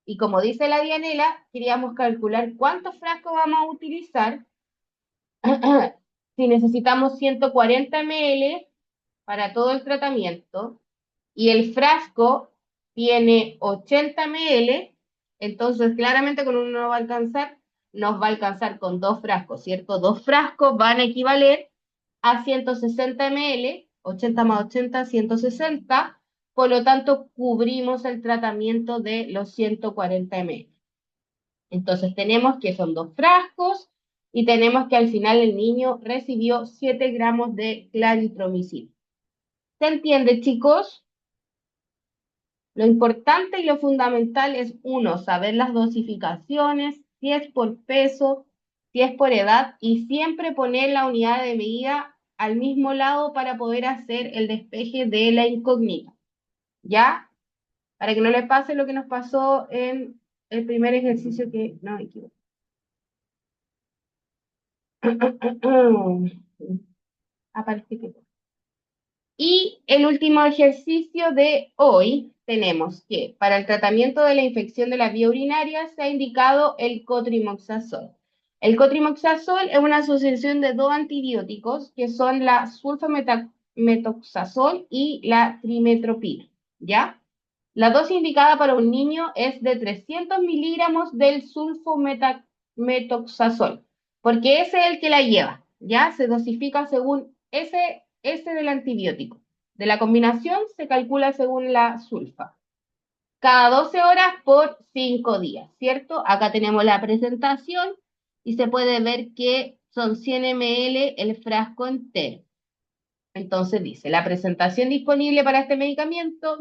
Y como dice la Dianela, queríamos calcular cuántos frascos vamos a utilizar. Si necesitamos 140 ml para todo el tratamiento y el frasco tiene 80 ml, entonces claramente con uno no va a alcanzar, nos va a alcanzar con 2 frascos, ¿cierto? 2 frascos van a equivaler a 160 ml, 80 más 80, 160, por lo tanto cubrimos el tratamiento de los 140 ml. Entonces tenemos que son 2 frascos y tenemos que al final el niño recibió 7 gramos de claritromicina. ¿Se entiende, chicos? Lo importante y lo fundamental es, uno, saber las dosificaciones, si es por peso, si es por edad, y siempre poner la unidad de medida al mismo lado para poder hacer el despeje de la incógnita. ¿Ya? Para que no les pase lo que nos pasó en el primer ejercicio que... No, me equivoco. Aparece que... Y el último ejercicio de hoy tenemos que para el tratamiento de la infección de la vía urinaria se ha indicado el cotrimoxazol. El cotrimoxazol es una asociación de 2 antibióticos que son la sulfametoxazol y la trimetoprim, ¿ya? La dosis indicada para un niño es de 300 miligramos del sulfametoxazol, porque ese es el que la lleva, ¿ya? Se dosifica según ese del antibiótico. De la combinación se calcula según la sulfa. Cada 12 horas por 5 días, ¿cierto? Acá tenemos la presentación y se puede ver que son 100 ml el frasco entero. Entonces dice, la presentación disponible para este medicamento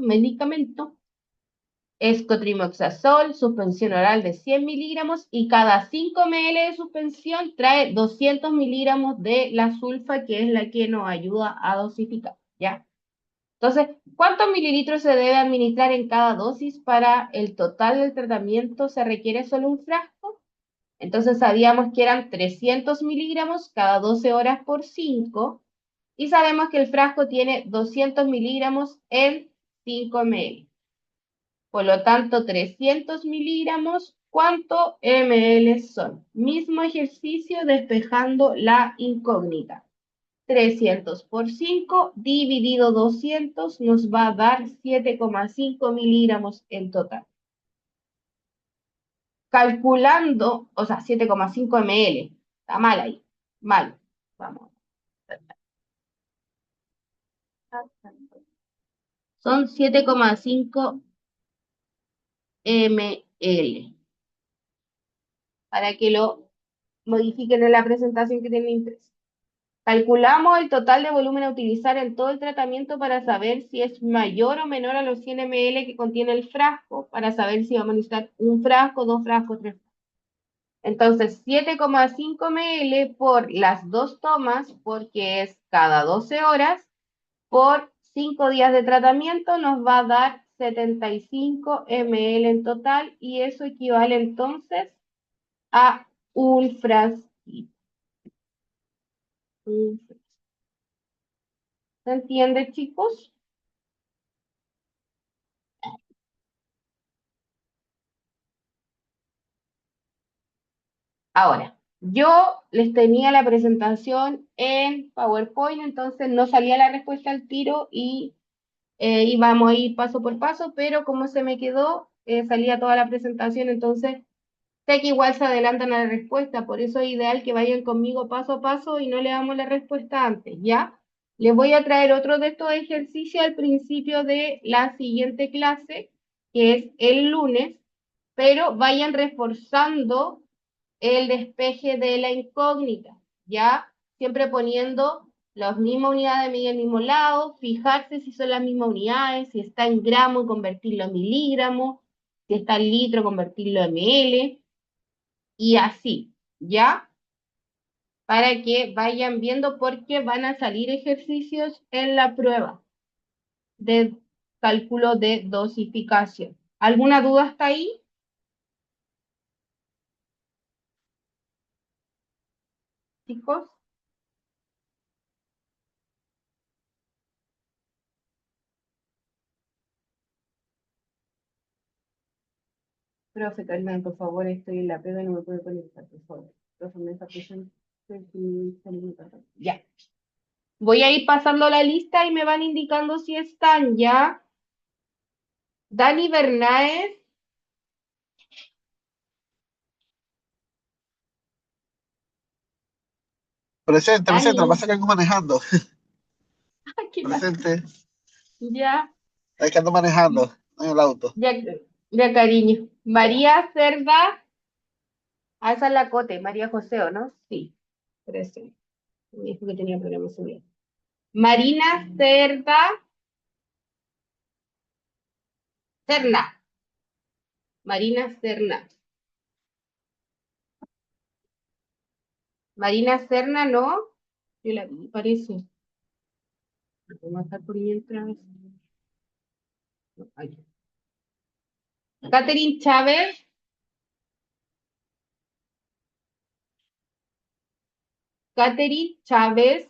es cotrimoxazol, suspensión oral de 100 miligramos y cada 5 ml de suspensión trae 200 miligramos de la sulfa, que es la que nos ayuda a dosificar, ¿ya? Entonces, ¿cuántos mililitros se debe administrar en cada dosis para el total del tratamiento? ¿Se requiere solo un frasco? Entonces sabíamos que eran 300 miligramos cada 12 horas por 5 y sabemos que el frasco tiene 200 miligramos en 5 ml. Por lo tanto, 300 miligramos, ¿cuánto ml son? Mismo ejercicio despejando la incógnita. 300 por 5 dividido 200 nos va a dar 7,5 miligramos en total. Calculando, o sea, 7,5 ml. Está mal ahí. Mal. Vamos. Son 7,5 ml. Para que lo modifiquen en la presentación que tienen impresa. Calculamos el total de volumen a utilizar en todo el tratamiento para saber si es mayor o menor a los 100 ml que contiene el frasco, para saber si vamos a necesitar un frasco, dos frascos, tres frascos. Entonces, 7,5 ml por las dos tomas, porque es cada 12 horas, por 5 días de tratamiento, nos va a dar 75 ml en total, y eso equivale entonces a un frasquito. ¿Se entiende, chicos? Ahora, yo les tenía la presentación en PowerPoint, entonces no salía la respuesta al tiro y íbamos a ir paso por paso, pero como se me quedó, salía toda la presentación, entonces sé que igual se adelantan a la respuesta, por eso es ideal que vayan conmigo paso a paso y no le damos la respuesta antes, ¿ya? Les voy a traer otro de estos ejercicios al principio de la siguiente clase, que es el lunes, pero vayan reforzando el despeje de la incógnita, ¿ya? Siempre poniendo las mismas unidades de medida al mismo lado, fijarse si son las mismas unidades, si está en gramo, convertirlo en miligramos, si está en litro, convertirlo en ml, y así, ¿ya? Para que vayan viendo porque van a salir ejercicios en la prueba de cálculo de dosificación. ¿Alguna duda hasta ahí, chicos? Profe, Carmen, por favor, estoy en la prueba y no me puedo conectar, por favor. Profe, me está pusiendo- Ya. Voy a ir pasando la lista y me van indicando si están ya. Dani Bernaez, Presente, Dani, presente, lo que pasa es que vengo manejando. ¿qué pasa? Presente, Ya, hay que ando manejando en el auto. ya, ya, cariño. María Cerda, esa es la Cote, María José, ¿o no? Sí, presente. Me dijo que tenía problemas de Marina Cerda, Cerna, Marina Cerna. Marina Cerna, ¿no? Yo la vi, parece. Vamos a estar por mientras. No, ahí. Catherine Chávez, Catherine Chávez,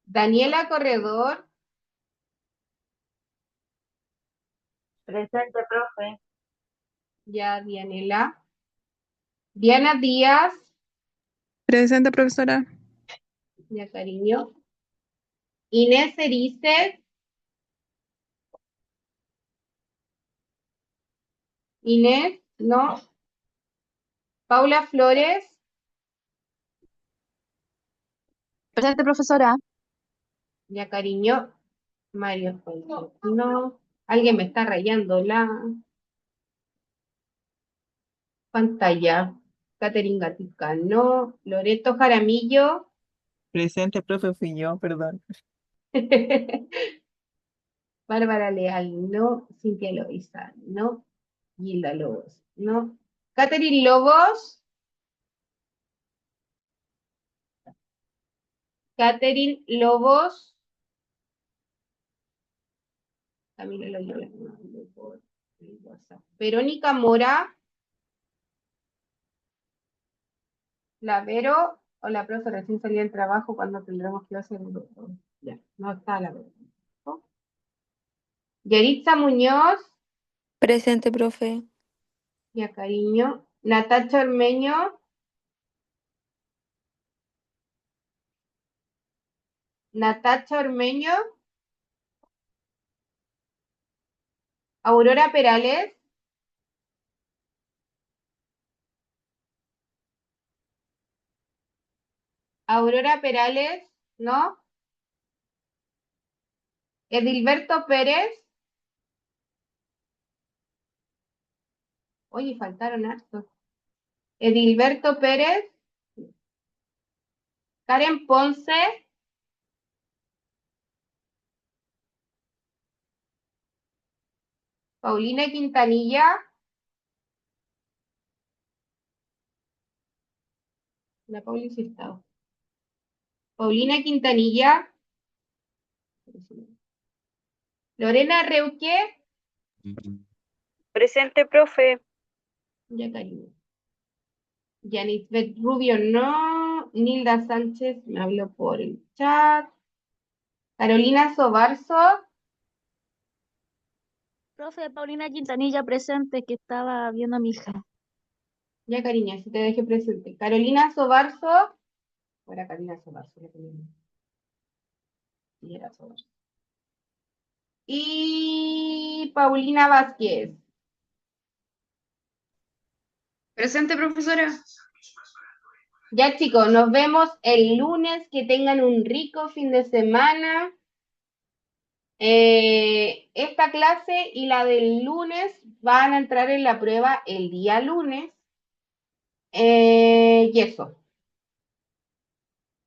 Daniela Corredor, Presente, profe. ya Dianela, Diana Díaz, Presente, profesora. ya cariño, Inés Erices, Inés, no, Paula Flores, Presente, profesora. ya cariño, Mario Fuentes, no, alguien me está rayando la pantalla, Catherine Gatica, no, Loreto Jaramillo, Presente, profe, fui yo, perdón. Bárbara Leal, no, Cintia Loiza, no, Gilda Lobos, no, Catherine Lobos, Catherine Lobos, Camila Loyola, no, por el WhatsApp. Verónica Mora, la Vero o la profe recién salía del trabajo cuando tendremos que hacer un grupo. Ya, no está la Vero. Yaritza Muñoz, Presente, profe. ya cariño. Natacha Ormeño, Natacha Ormeño, Aurora Perales, Aurora Perales, ¿no? Edilberto Pérez, Oye, faltaron hartos. Edilberto Pérez, Karen Ponce, Paulina Quintanilla, la Pauli sí estaba. Paulina Quintanilla, Lorena Reuque, Presente, profe. ya cariño. Yanisbet Rubio no, Nilda Sánchez me habló por el chat. Carolina Sobarzo, Profe, Paulina Quintanilla presente, que estaba viendo a mi hija. ya cariño, si te dejé presente. Carolina Sobarzo, ahora Carolina Sobarzo, la tenía. Sí, era Sobarzo. Y Paulina Vázquez. Presente, profesora. Ya chicos, nos vemos el lunes, que tengan un rico fin de semana. Esta clase y la del lunes van a entrar en la prueba el día lunes. Y eso,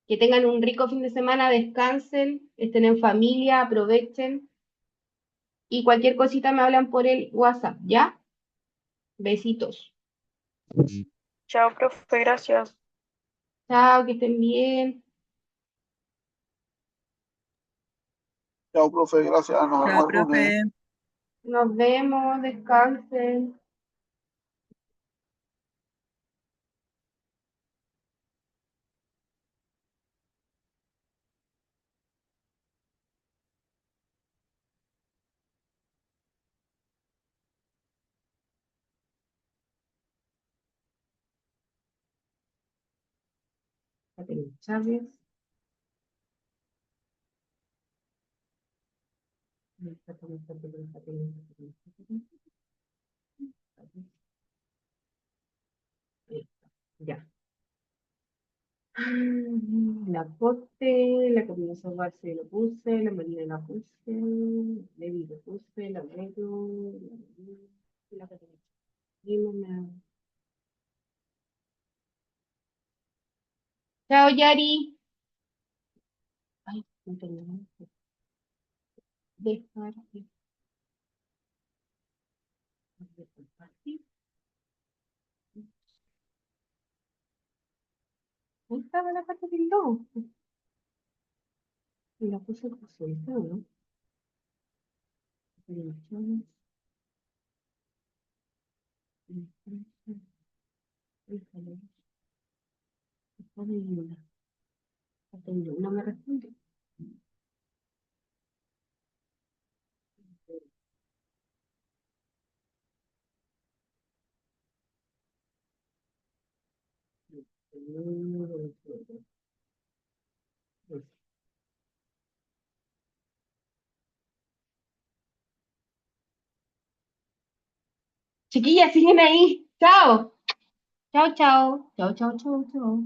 que tengan un rico fin de semana, descansen, estén en familia, aprovechen. Y cualquier cosita me hablan por el WhatsApp, ¿ya? Besitos. Chao, profe, gracias. Chao, que estén bien. Chao, profe, gracias. Nos vemos Chao, el lunes. profe. Nos vemos, descansen. Jacqueline Chávez. Ya. La Cote, la Camila Barce lo puse, la Marina la puse, Levi lo puse, la Vero, la Caterina. Chao, Yari. Ay, no tengo nada. Dejar de compartir. Ahí estaba la carta del logo. Y la puse consulta, ¿no? Direcciones, referencias, híjole, está muy linda. No me responde. Chiquillas, siguen ahí. Chao. Chao, chao. Chao, chao, chao, chao.